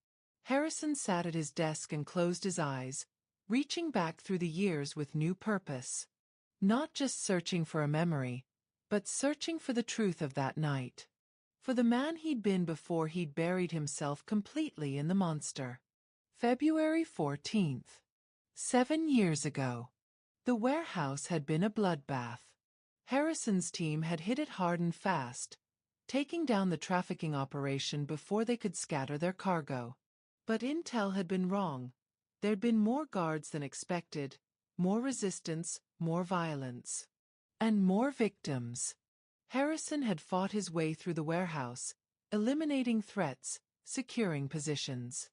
Harrison sat at his desk and closed his eyes, reaching back through the years with new purpose. Not just searching for a memory, but searching for the truth of that night. For the man he'd been before he'd buried himself completely in the monster. February 14th. 7 years ago. The warehouse had been a bloodbath. Harrison's team had hit it hard and fast, taking down the trafficking operation before they could scatter their cargo. But intel had been wrong. There'd been more guards than expected, More resistance, more violence. And more victims. Harrison had fought his way through the warehouse, eliminating threats, securing positions.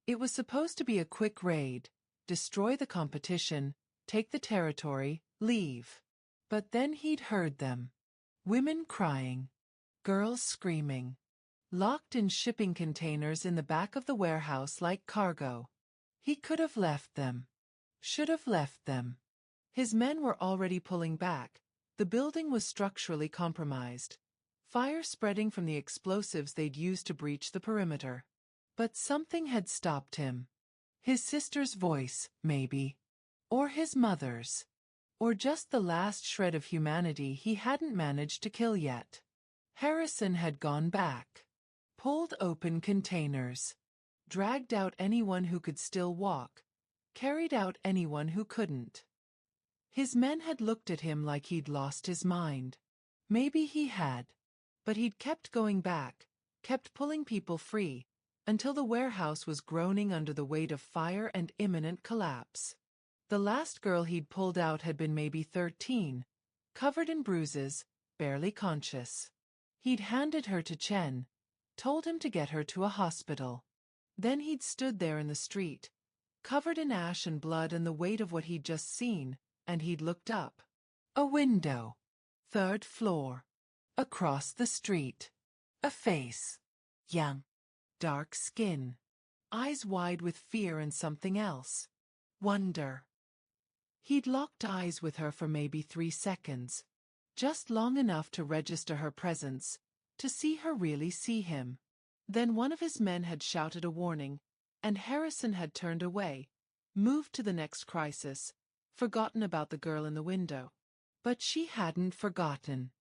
It was supposed to be a quick raid, destroy the competition, take the territory, leave. But then he'd heard them. Women crying. Girls screaming. Locked in shipping containers in the back of the warehouse like cargo. He could have left them. Should have left them. His men were already pulling back. The building was structurally compromised. Fire spreading from the explosives they'd used to breach the perimeter. But something had stopped him. His sister's voice, maybe. Or his mother's. Or just the last shred of humanity he hadn't managed to kill yet. Harrison had gone back. Pulled open containers. Dragged out anyone who could still walk. Carried out anyone who couldn't. His men had looked at him like he'd lost his mind. Maybe he had. But he'd kept going back, kept pulling people free, until the warehouse was groaning under the weight of fire and imminent collapse. The last girl he'd pulled out had been maybe 13, covered in bruises, barely conscious. He'd handed her to Chen, told him to get her to a hospital. Then he'd stood there in the street, covered in ash and blood and the weight of what he'd just seen, and he'd looked up. A window. 3rd floor. Across the street. A face. Young. Dark skin. Eyes wide with fear and something else. Wonder. He'd locked eyes with her for maybe 3 seconds. Just long enough to register her presence, to see her really see him. Then one of his men had shouted a warning, and Harrison had turned away, moved to the next crisis, forgotten about the girl in the window. But she hadn't forgotten.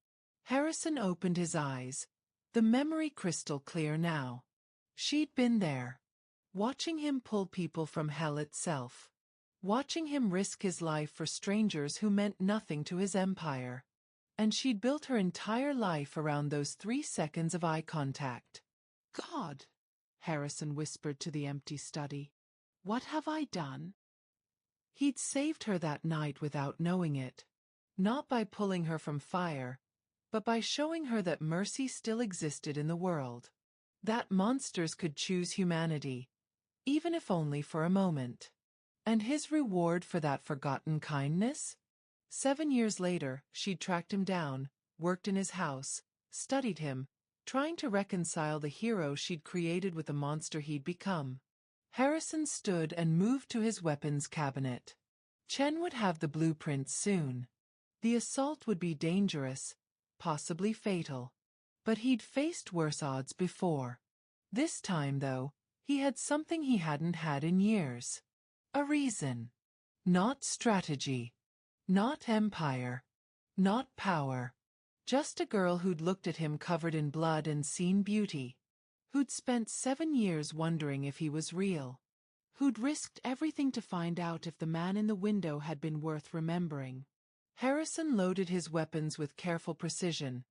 Harrison opened his eyes, the memory crystal clear now. She'd been there. Watching him pull people from hell itself. Watching him risk his life for strangers who meant nothing to his empire. And she'd built her entire life around those 3 seconds of eye contact. God, Harrison whispered to the empty study. What have I done? He'd saved her that night without knowing it. Not by pulling her from fire, but by showing her that mercy still existed in the world. That monsters could choose humanity, even if only for a moment. And his reward for that forgotten kindness? 7 years later, she'd tracked him down, worked in his house, studied him, trying to reconcile the hero she'd created with the monster he'd become. Harrison stood and moved to his weapons cabinet. Chen would have the blueprints soon. The assault would be dangerous, possibly fatal. But he'd faced worse odds before. This time, though, he had something he hadn't had in years. A reason. Not strategy. Not empire. Not power. Just a girl who'd looked at him covered in blood and seen beauty. Who'd spent 7 years wondering if he was real. Who'd risked everything to find out if the man in the window had been worth remembering. Harrison loaded his weapons with careful precision,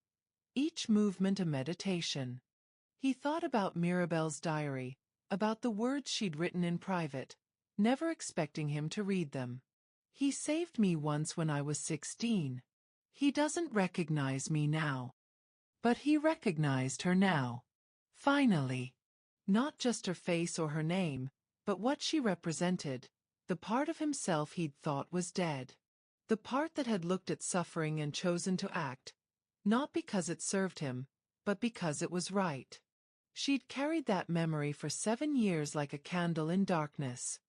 each movement a meditation. He thought about Mirabelle's diary, about the words she'd written in private, never expecting him to read them. He saved me once when I was 16. He doesn't recognize me now. But he recognized her now. Finally. Not just her face or her name, but what she represented, the part of himself he'd thought was dead. The part that had looked at suffering and chosen to act, not because it served him, but because it was right. She'd carried that memory for 7 years like a candle in darkness.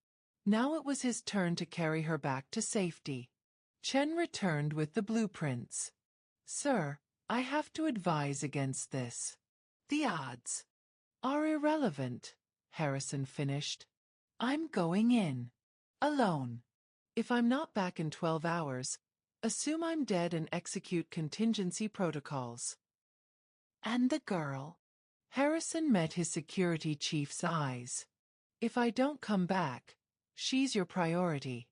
Now it was his turn to carry her back to safety. Chen returned with the blueprints. Sir, I have to advise against this. The odds are irrelevant, Harrison finished. I'm going in. Alone. If I'm not back in 12 hours, assume I'm dead and execute contingency protocols. And the girl? Harrison met his security chief's eyes. If I don't come back, she's your priority.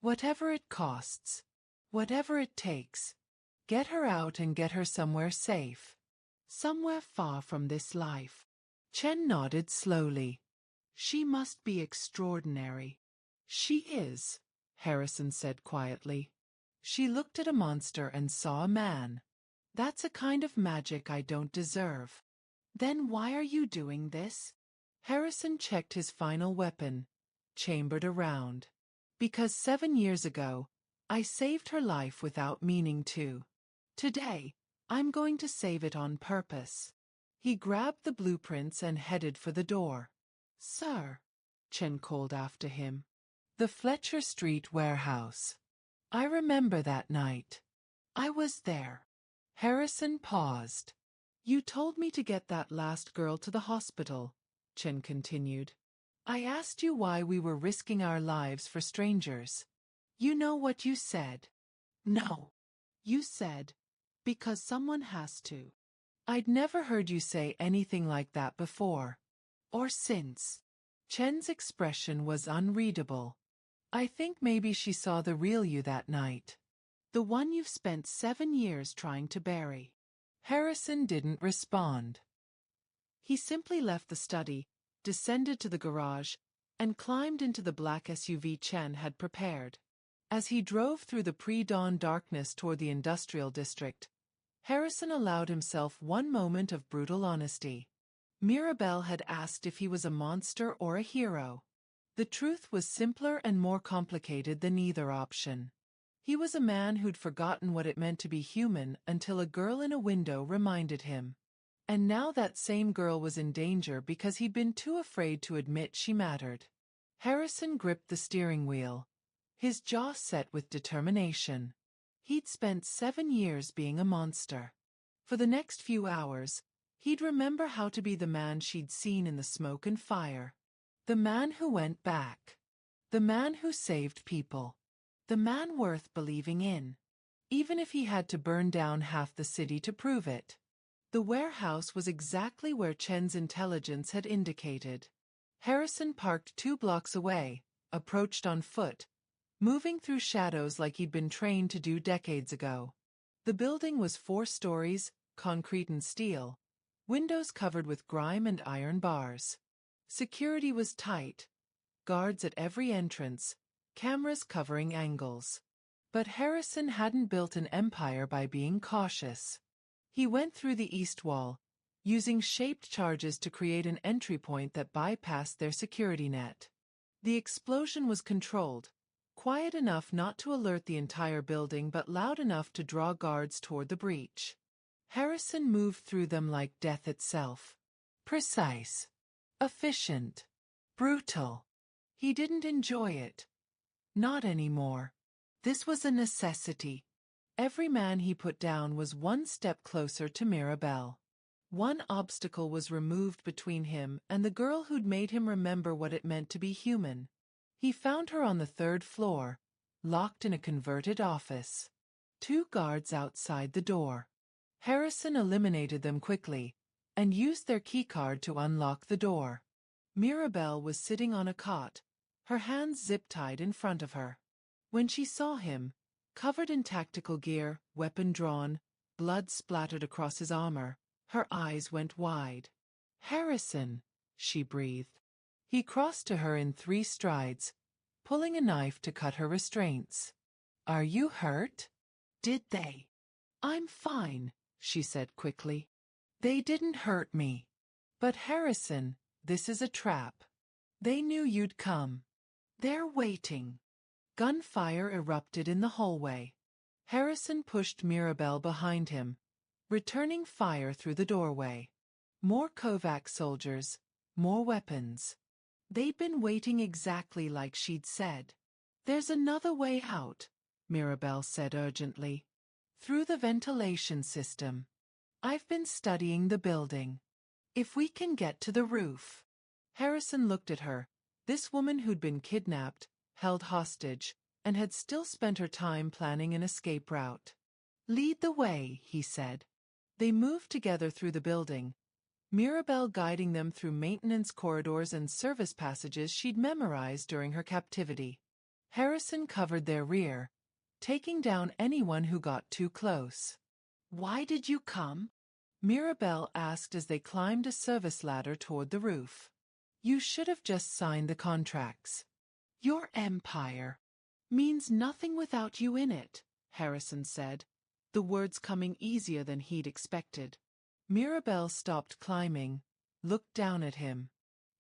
Whatever it costs. Whatever it takes. Get her out and get her somewhere safe. Somewhere far from this life. Chen nodded slowly. She must be extraordinary. She is, Harrison said quietly. She looked at a monster and saw a man. That's a kind of magic I don't deserve. Then why are you doing this? Harrison checked his final weapon, chambered around. Because 7 years ago, I saved her life without meaning to. Today, I'm going to save it on purpose. He grabbed the blueprints and headed for the door. Sir, Chen called after him. The Fletcher Street warehouse. I remember that night. I was there. Harrison paused. You told me to get that last girl to the hospital, Chen continued. I asked you why we were risking our lives for strangers. You know what you said? No. You said, because someone has to. I'd never heard you say anything like that before. Or since. Chen's expression was unreadable. I think maybe she saw the real you that night. The one you've spent 7 years trying to bury. Harrison didn't respond. He simply left the study, descended to the garage, and climbed into the black SUV Chen had prepared. As he drove through the pre-dawn darkness toward the industrial district, Harrison allowed himself one moment of brutal honesty. Mirabelle had asked if he was a monster or a hero. The truth was simpler and more complicated than either option. He was a man who'd forgotten what it meant to be human until a girl in a window reminded him. And now that same girl was in danger because he'd been too afraid to admit she mattered. Harrison gripped the steering wheel, his jaw set with determination. He'd spent 7 years being a monster. For the next few hours, he'd remember how to be the man she'd seen in the smoke and fire. The man who went back. The man who saved people. The man worth believing in. Even if he had to burn down half the city to prove it. The warehouse was exactly where Chen's intelligence had indicated. Harrison parked 2 blocks away, approached on foot, moving through shadows like he'd been trained to do decades ago. The building was 4 stories, concrete and steel, windows covered with grime and iron bars. Security was tight, guards at every entrance, cameras covering angles. But Harrison hadn't built an empire by being cautious. He went through the east wall, using shaped charges to create an entry point that bypassed their security net. The explosion was controlled, quiet enough not to alert the entire building but loud enough to draw guards toward the breach. Harrison moved through them like death itself. Precise. Efficient. Brutal. He didn't enjoy it. Not anymore. This was a necessity. Every man he put down was one step closer to Mirabelle. One obstacle was removed between him and the girl who'd made him remember what it meant to be human. He found her on the 3rd floor, locked in a converted office. 2 guards outside the door. Harrison eliminated them quickly, and used their keycard to unlock the door. Mirabelle was sitting on a cot, her hands zip-tied in front of her. When she saw him, covered in tactical gear, weapon drawn, blood splattered across his armor, her eyes went wide. Harrison, she breathed. He crossed to her in 3 strides, pulling a knife to cut her restraints. Are you hurt? Did they? I'm fine, she said quickly. They didn't hurt me. But Harrison, this is a trap. They knew you'd come. They're waiting. Gunfire erupted in the hallway. Harrison pushed Mirabelle behind him, returning fire through the doorway. More Kovac soldiers, more weapons. They'd been waiting exactly like she'd said. There's another way out, Mirabelle said urgently. Through the ventilation system. I've been studying the building. If we can get to the roof. Harrison looked at her, this woman who'd been kidnapped, held hostage, and had still spent her time planning an escape route. Lead the way, he said. They moved together through the building, Mirabelle guiding them through maintenance corridors and service passages she'd memorized during her captivity. Harrison covered their rear, taking down anyone who got too close. Why did you come? Mirabelle asked as they climbed a service ladder toward the roof. You should have just signed the contracts. Your empire. Means nothing without you in it, Harrison said, the words coming easier than he'd expected. Mirabelle stopped climbing, looked down at him.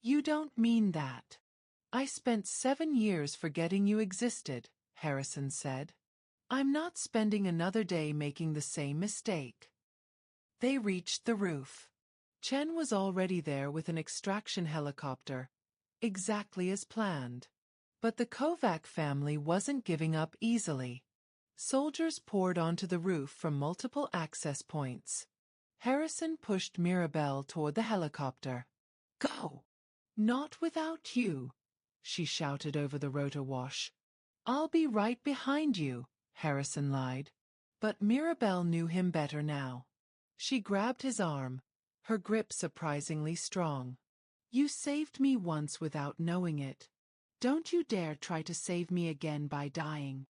You don't mean that. I spent 7 years forgetting you existed, Harrison said. I'm not spending another day making the same mistake. They reached the roof. Chen was already there with an extraction helicopter, exactly as planned. But the Kovac family wasn't giving up easily. Soldiers poured onto the roof from multiple access points. Harrison pushed Mirabelle toward the helicopter. Go! Not without you, she shouted over the rotor wash. I'll be right behind you, Harrison lied. But Mirabelle knew him better now. She grabbed his arm, her grip surprisingly strong. You saved me once without knowing it. Don't you dare try to save me again by dying.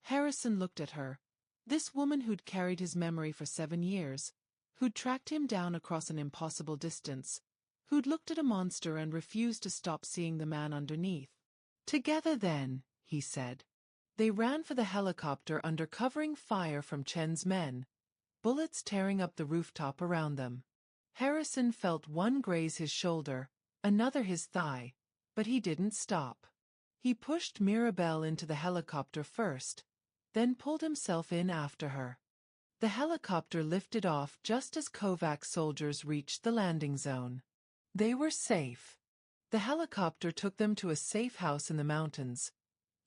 Harrison looked at her, this woman who'd carried his memory for 7 years, who'd tracked him down across an impossible distance, who'd looked at a monster and refused to stop seeing the man underneath. Together then, he said. They ran for the helicopter under covering fire from Chen's men, bullets tearing up the rooftop around them. Harrison felt one graze his shoulder, another his thigh, but he didn't stop. He pushed Mirabelle into the helicopter first, then pulled himself in after her. The helicopter lifted off just as Kovac soldiers reached the landing zone. They were safe. The helicopter took them to a safe house in the mountains,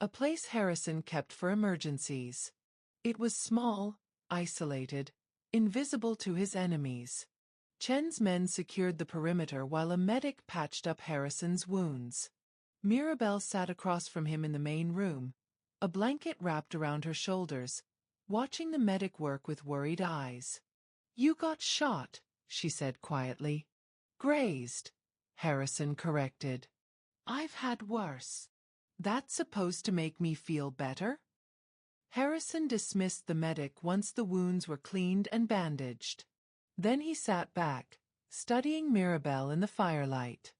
a place Harrison kept for emergencies. It was small, isolated, invisible to his enemies. Chen's men secured the perimeter while a medic patched up Harrison's wounds. Mirabelle sat across from him in the main room, a blanket wrapped around her shoulders, watching the medic work with worried eyes. You got shot, she said quietly. Grazed, Harrison corrected. I've had worse. That's supposed to make me feel better? Harrison dismissed the medic once the wounds were cleaned and bandaged. Then he sat back, studying Mirabelle in the firelight.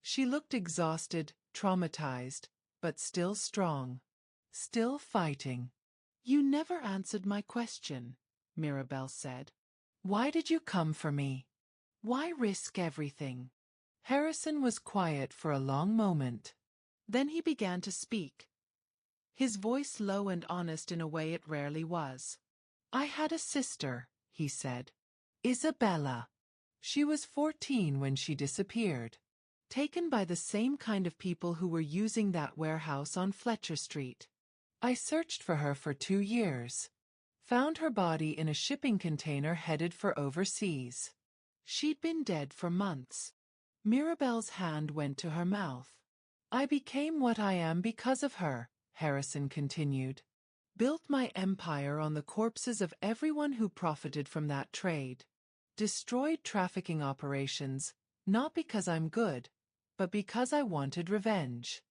She looked exhausted, traumatized, but still strong. Still fighting. You never answered my question, Mirabelle said. Why did you come for me? Why risk everything? Harrison was quiet for a long moment. Then he began to speak. His voice low and honest in a way it rarely was. I had a sister, he said. Isabella. She was 14 when she disappeared. Taken by the same kind of people who were using that warehouse on Fletcher Street. I searched for her for 2 years. Found her body in a shipping container headed for overseas. She'd been dead for months. Mirabelle's hand went to her mouth. I became what I am because of her, Harrison continued. Built my empire on the corpses of everyone who profited from that trade. Destroyed trafficking operations, not because I'm good, but because I wanted revenge.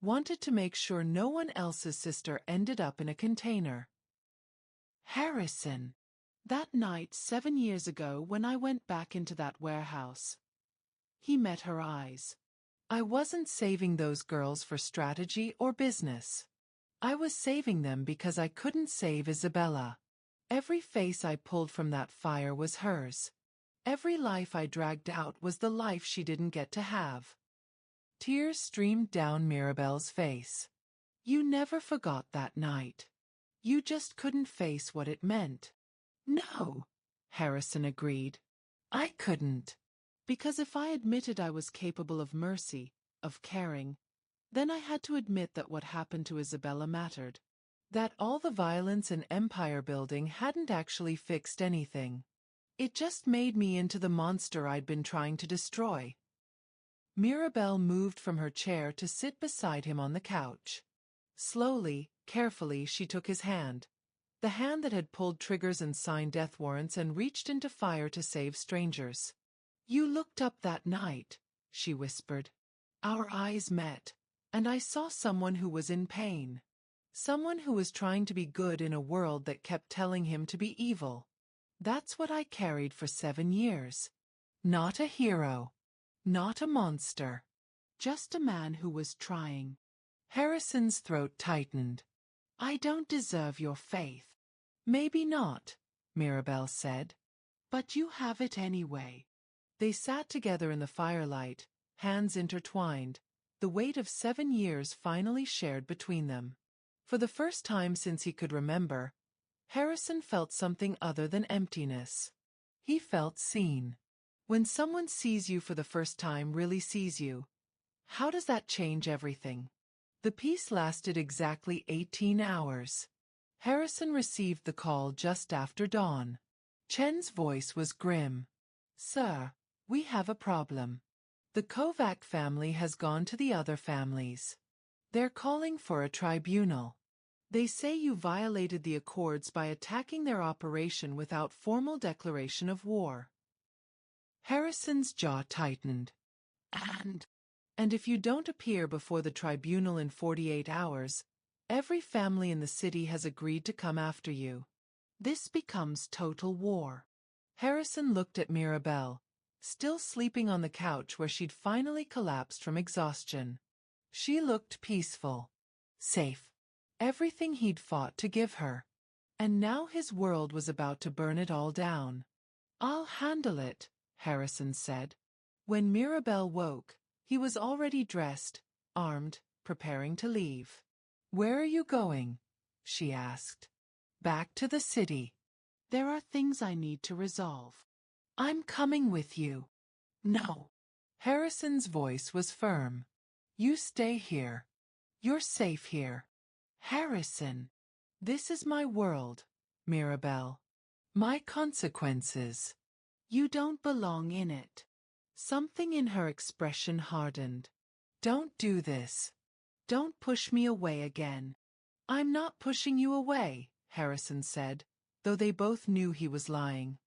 Wanted to make sure no one else's sister ended up in a container. Harrison. That night 7 years ago when I went back into that warehouse. He met her eyes. I wasn't saving those girls for strategy or business. I was saving them because I couldn't save Isabella. Every face I pulled from that fire was hers. Every life I dragged out was the life she didn't get to have. Tears streamed down Mirabelle's face. You never forgot that night. You just couldn't face what it meant. No, Harrison agreed. I couldn't. Because if I admitted I was capable of mercy, of caring, then I had to admit that what happened to Isabella mattered. That all the violence and empire building hadn't actually fixed anything. It just made me into the monster I'd been trying to destroy. Mirabelle moved from her chair to sit beside him on the couch. Slowly, carefully, she took his hand. The hand that had pulled triggers and signed death warrants and reached into fire to save strangers. You looked up that night, she whispered. Our eyes met, and I saw someone who was in pain. Someone who was trying to be good in a world that kept telling him to be evil. That's what I carried for 7 years. Not a hero. Not a monster. Just a man who was trying. Harrison's throat tightened. I don't deserve your faith. Maybe not, Mirabelle said. But you have it anyway. They sat together in the firelight, hands intertwined, the weight of 7 years finally shared between them. For the first time since he could remember, Harrison felt something other than emptiness. He felt seen. When someone sees you for the first time, really sees you, how does that change everything? The peace lasted exactly 18 hours. Harrison received the call just after dawn. Chen's voice was grim. Sir, we have a problem. The Kovac family has gone to the other families. They're calling for a tribunal. They say you violated the accords by attacking their operation without formal declaration of war. Harrison's jaw tightened. And if you don't appear before the tribunal in 48 hours, every family in the city has agreed to come after you. This becomes total war. Harrison looked at Mirabelle, still sleeping on the couch where she'd finally collapsed from exhaustion. She looked peaceful, safe, everything he'd fought to give her. And now his world was about to burn it all down. I'll handle it, Harrison said. When Mirabelle woke, he was already dressed, armed, preparing to leave. Where are you going? She asked. Back to the city. There are things I need to resolve. I'm coming with you. No. Harrison's voice was firm. You stay here. You're safe here. Harrison. This is my world, Mirabelle. My consequences. You don't belong in it. Something in her expression hardened. Don't do this. Don't push me away again. I'm not pushing you away, Harrison said, though they both knew he was lying.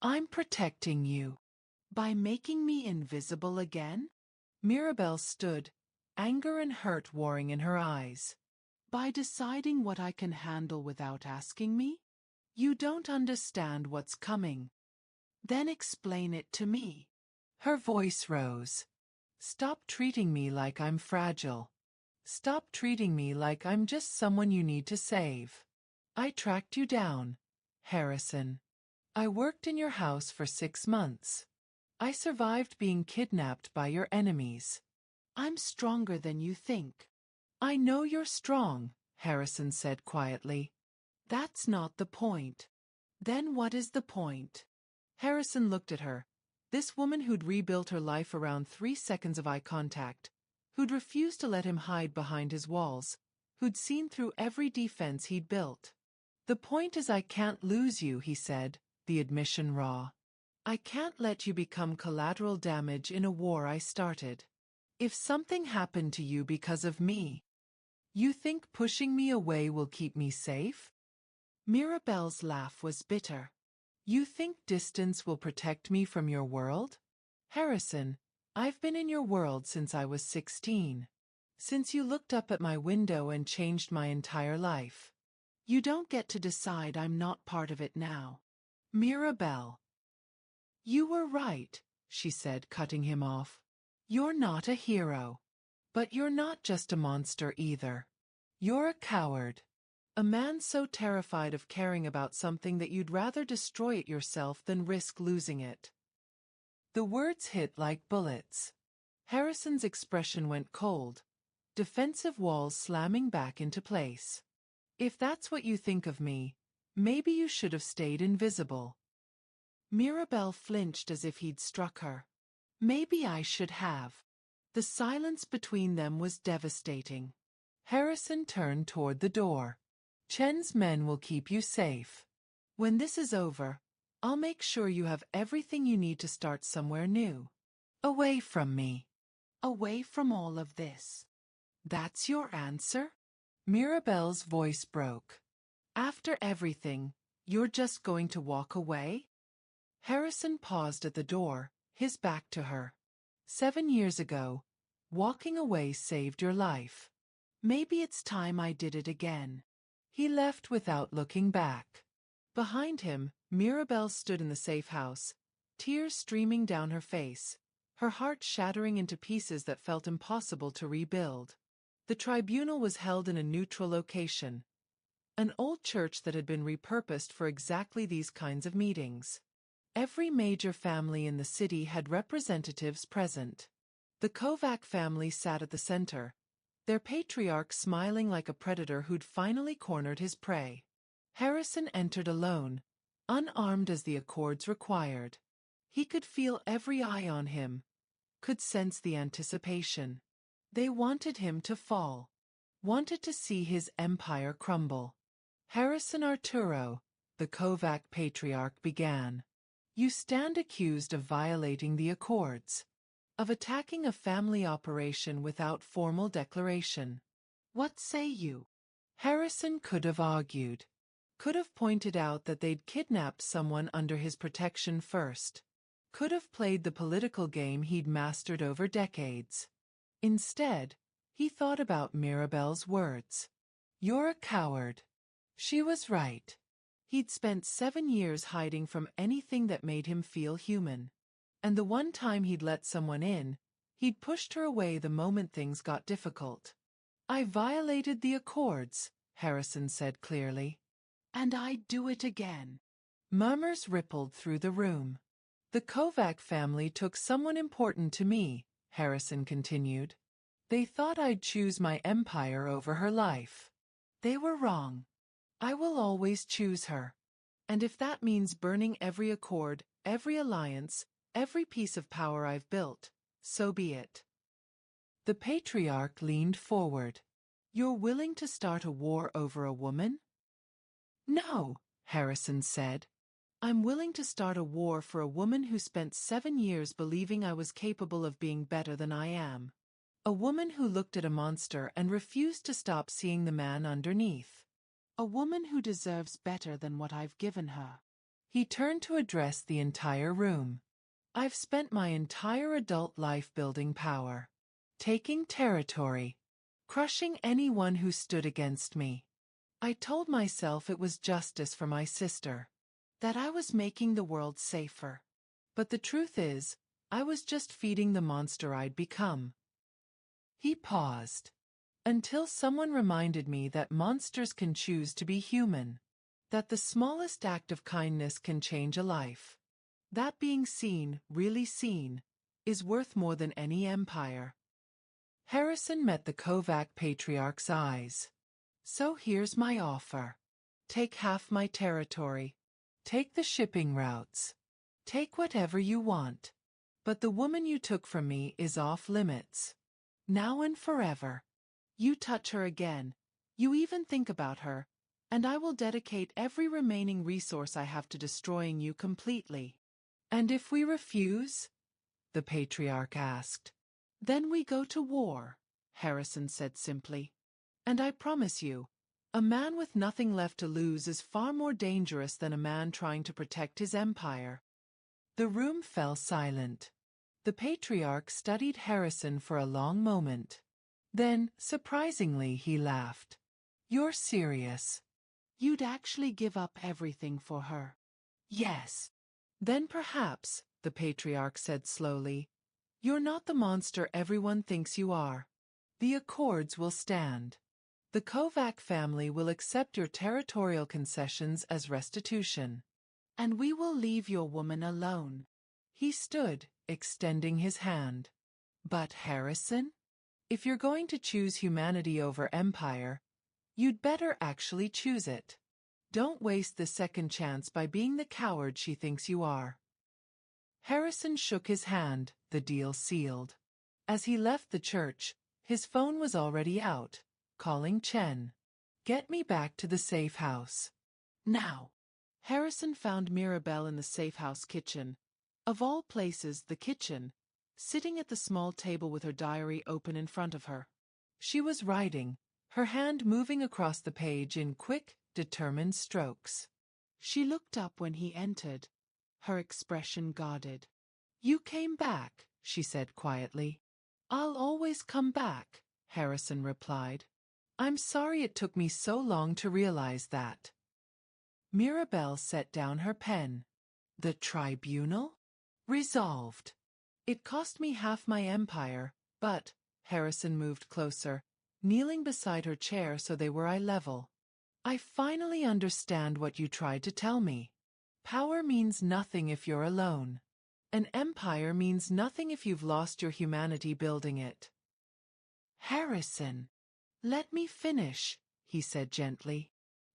I'm protecting you. By making me invisible again? Mirabelle stood, anger and hurt warring in her eyes. By deciding what I can handle without asking me? You don't understand what's coming. Then explain it to me. Her voice rose. Stop treating me like I'm fragile. Stop treating me like I'm just someone you need to save. I tracked you down, Harrison. I worked in your house for 6 months. I survived being kidnapped by your enemies. I'm stronger than you think. I know you're strong, Harrison said quietly. That's not the point. Then what is the point? Harrison looked at her. This woman who'd rebuilt her life around 3 seconds of eye contact, who'd refused to let him hide behind his walls, who'd seen through every defense he'd built. The point is I can't lose you, he said, the admission raw. I can't let you become collateral damage in a war I started. If something happened to you because of me, you think pushing me away will keep me safe? Mirabelle's laugh was bitter. You think distance will protect me from your world? Harrison, I've been in your world since I was 16. Since you looked up at my window and changed my entire life. You don't get to decide I'm not part of it now. Mirabelle. You were right, she said, cutting him off. You're not a hero. But you're not just a monster either. You're a coward. A man so terrified of caring about something that you'd rather destroy it yourself than risk losing it. The words hit like bullets. Harrison's expression went cold, defensive walls slamming back into place. If that's what you think of me, maybe you should have stayed invisible. Mirabelle flinched as if he'd struck her. Maybe I should have. The silence between them was devastating. Harrison turned toward the door. Chen's men will keep you safe. When this is over, I'll make sure you have everything you need to start somewhere new. Away from me. Away from all of this. That's your answer? Mirabelle's voice broke. After everything, you're just going to walk away? Harrison paused at the door, his back to her. 7 years ago, walking away saved your life. Maybe it's time I did it again. He left without looking back. Behind him, Mirabelle stood in the safe house, tears streaming down her face, her heart shattering into pieces that felt impossible to rebuild. The tribunal was held in a neutral location, An old church that had been repurposed for exactly these kinds of meetings. Every major family in the city had representatives present. The Kovac family sat at the center, their patriarch smiling like a predator who'd finally cornered his prey. Harrison entered alone, unarmed as the accords required. He could feel every eye on him, could sense the anticipation. They wanted him to fall, wanted to see his empire crumble. Harrison Arturo, the Kovac patriarch, began. You stand accused of violating the accords, of attacking a family operation without formal declaration. What say you? Harrison could have argued, could have pointed out that they'd kidnapped someone under his protection first, could have played the political game he'd mastered over decades. Instead, he thought about Mirabelle's words. You're a coward. She was right. He'd spent 7 years hiding from anything that made him feel human. And the one time he'd let someone in, he'd pushed her away the moment things got difficult. I violated the accords, Harrison said clearly. And I'd do it again. Murmurs rippled through the room. The Kovac family took someone important to me, Harrison continued. They thought I'd choose my empire over her life. They were wrong. I will always choose her. And if that means burning every accord, every alliance, every piece of power I've built, so be it. The patriarch leaned forward. You're willing to start a war over a woman? No, Harrison said. I'm willing to start a war for a woman who spent 7 years believing I was capable of being better than I am. A woman who looked at a monster and refused to stop seeing the man underneath. A woman who deserves better than what I've given her. He turned to address the entire room. I've spent my entire adult life building power, taking territory, crushing anyone who stood against me. I told myself it was justice for my sister, that I was making the world safer. But the truth is, I was just feeding the monster I'd become. He paused, until someone reminded me that monsters can choose to be human, that the smallest act of kindness can change a life. That being seen, really seen, is worth more than any empire. Harrison met the Kovac patriarch's eyes. So here's my offer. Take half my territory. Take the shipping routes. Take whatever you want. But the woman you took from me is off limits. Now and forever. You touch her again, you even think about her, and I will dedicate every remaining resource I have to destroying you completely. And if we refuse? The patriarch asked. Then we go to war, Harrison said simply. And I promise you, a man with nothing left to lose is far more dangerous than a man trying to protect his empire. The room fell silent. The patriarch studied Harrison for a long moment. Then, surprisingly, he laughed. You're serious. You'd actually give up everything for her? Yes. Then perhaps, the patriarch said slowly, you're not the monster everyone thinks you are. The accords will stand. The Kovac family will accept your territorial concessions as restitution. And we will leave your woman alone. He stood, extending his hand. But Harrison? If you're going to choose humanity over empire, you'd better actually choose it. Don't waste the second chance by being the coward she thinks you are. Harrison shook his hand, the deal sealed. As he left the church, his phone was already out, calling Chen. Get me back to the safe house. Now. Harrison found Mirabelle in the safe house kitchen. Of all places, the kitchen, sitting at the small table with her diary open in front of her. She was writing, her hand moving across the page in quick, determined strokes. She looked up when he entered, her expression guarded. You came back, she said quietly. I'll always come back, Harrison replied. I'm sorry it took me so long to realize that. Mirabelle set down her pen. The tribunal? Resolved. It cost me half my empire, but, Harrison moved closer, kneeling beside her chair so they were eye level. I finally understand what you tried to tell me. Power means nothing if you're alone. An empire means nothing if you've lost your humanity building it. Harrison, let me finish, he said gently.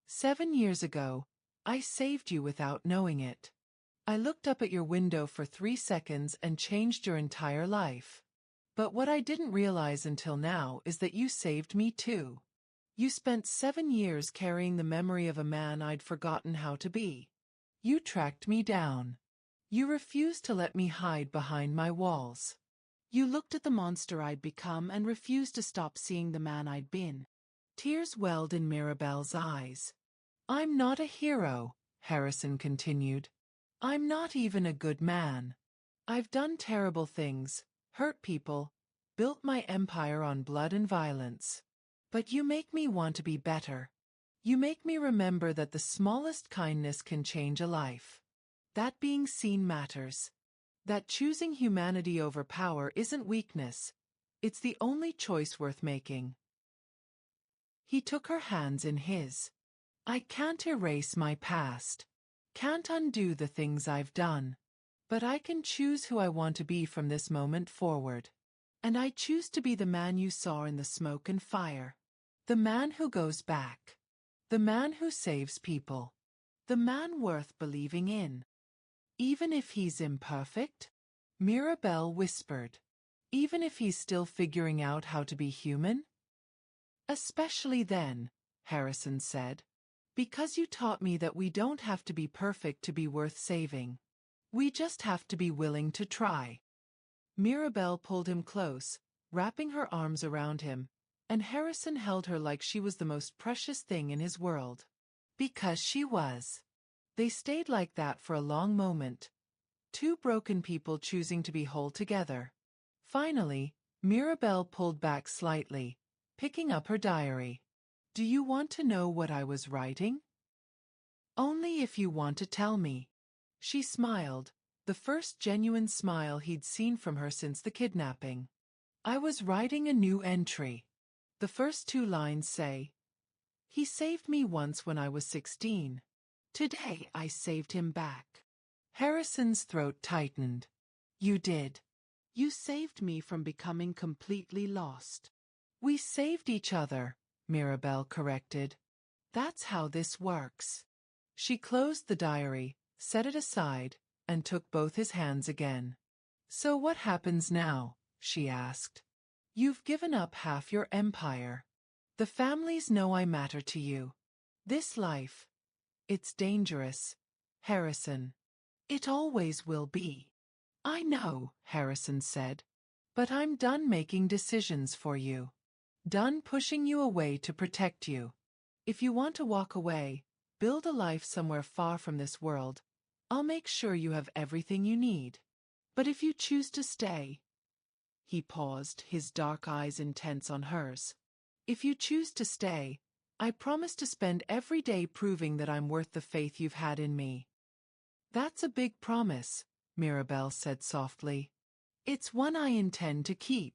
7 years ago, I saved you without knowing it. I looked up at your window for 3 seconds and changed your entire life. But what I didn't realize until now is that you saved me too. You spent 7 years carrying the memory of a man I'd forgotten how to be. You tracked me down. You refused to let me hide behind my walls. You looked at the monster I'd become and refused to stop seeing the man I'd been. Tears welled in Mirabelle's eyes. I'm not a hero, Harrison continued. I'm not even a good man. I've done terrible things, hurt people, built my empire on blood and violence. But you make me want to be better. You make me remember that the smallest kindness can change a life. That being seen matters. That choosing humanity over power isn't weakness. It's the only choice worth making. He took her hands in his. I can't erase my past. Can't undo the things I've done. But I can choose who I want to be from this moment forward. And I choose to be the man you saw in the smoke and fire. The man who goes back. The man who saves people. The man worth believing in. Even if he's imperfect? Mirabelle whispered. Even if he's still figuring out how to be human? Especially then, Harrison said. Because you taught me that we don't have to be perfect to be worth saving. We just have to be willing to try. Mirabelle pulled him close, wrapping her arms around him, and Harrison held her like she was the most precious thing in his world. Because she was. They stayed like that for a long moment. Two broken people choosing to be whole together. Finally, Mirabelle pulled back slightly, picking up her diary. Do you want to know what I was writing? Only if you want to tell me. She smiled, the first genuine smile he'd seen from her since the kidnapping. I was writing a new entry. The first 2 lines say, he saved me once when I was 16. Today I saved him back. Harrison's throat tightened. You did. You saved me from becoming completely lost. We saved each other, Mirabelle corrected. That's how this works. She closed the diary, set it aside, and took both his hands again. So what happens now? She asked. You've given up half your empire. The families know I matter to you. This life, it's dangerous, Harrison. It always will be. I know, Harrison said. But I'm done making decisions for you. Done pushing you away to protect you. If you want to walk away, build a life somewhere far from this world, I'll make sure you have everything you need. But if you choose to stay... He paused, his dark eyes intense on hers. If you choose to stay, I promise to spend every day proving that I'm worth the faith you've had in me. That's a big promise, Mirabelle said softly. It's one I intend to keep.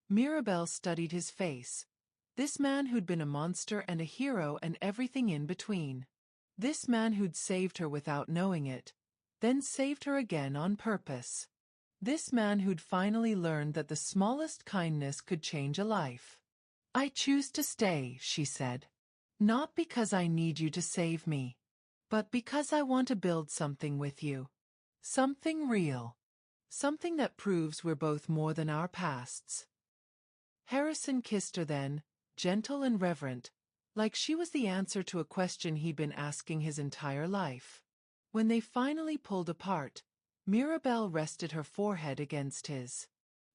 Mirabelle studied his face. This man who'd been a monster and a hero and everything in between. This man who'd saved her without knowing it, then saved her again on purpose. This man who'd finally learned that the smallest kindness could change a life. I choose to stay, she said. Not because I need you to save me, but because I want to build something with you. Something real. Something that proves we're both more than our pasts. Harrison kissed her then, gentle and reverent, like she was the answer to a question he'd been asking his entire life. When they finally pulled apart, Mirabelle rested her forehead against his.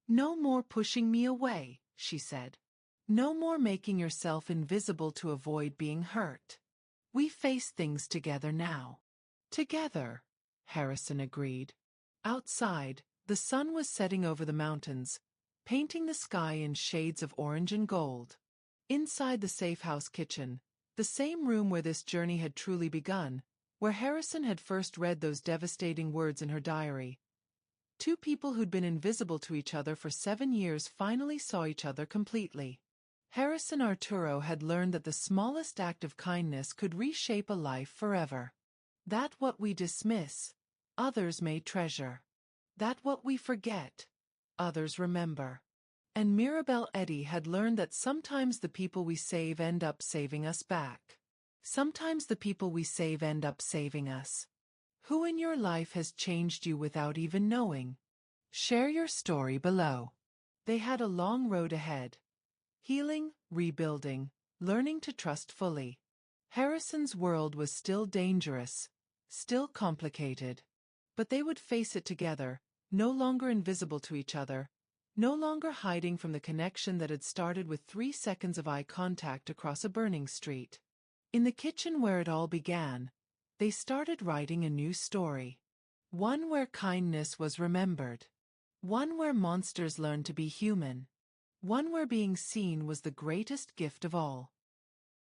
No more pushing me away, she said. No more making yourself invisible to avoid being hurt. We face things together now. Together, Harrison agreed. Outside, the sun was setting over the mountains, painting the sky in shades of orange and gold. Inside the safe house kitchen, the same room where this journey had truly begun, where Harrison had first read those devastating words in her diary, 2 people who'd been invisible to each other for 7 years finally saw each other completely. Harrison Arturo had learned that the smallest act of kindness could reshape a life forever. That what we dismiss, others may treasure. That what we forget, others remember. And Mirabel Eddy had learned that sometimes the people we save end up saving us back. Sometimes the people we save end up saving us. Who in your life has changed you without even knowing? Share your story below. They had a long road ahead. Healing, rebuilding, learning to trust fully. Harrison's world was still dangerous, still complicated. But they would face it together, no longer invisible to each other, no longer hiding from the connection that had started with 3 seconds of eye contact across a burning street. In the kitchen where it all began, they started writing a new story. One where kindness was remembered. One where monsters learned to be human. One where being seen was the greatest gift of all.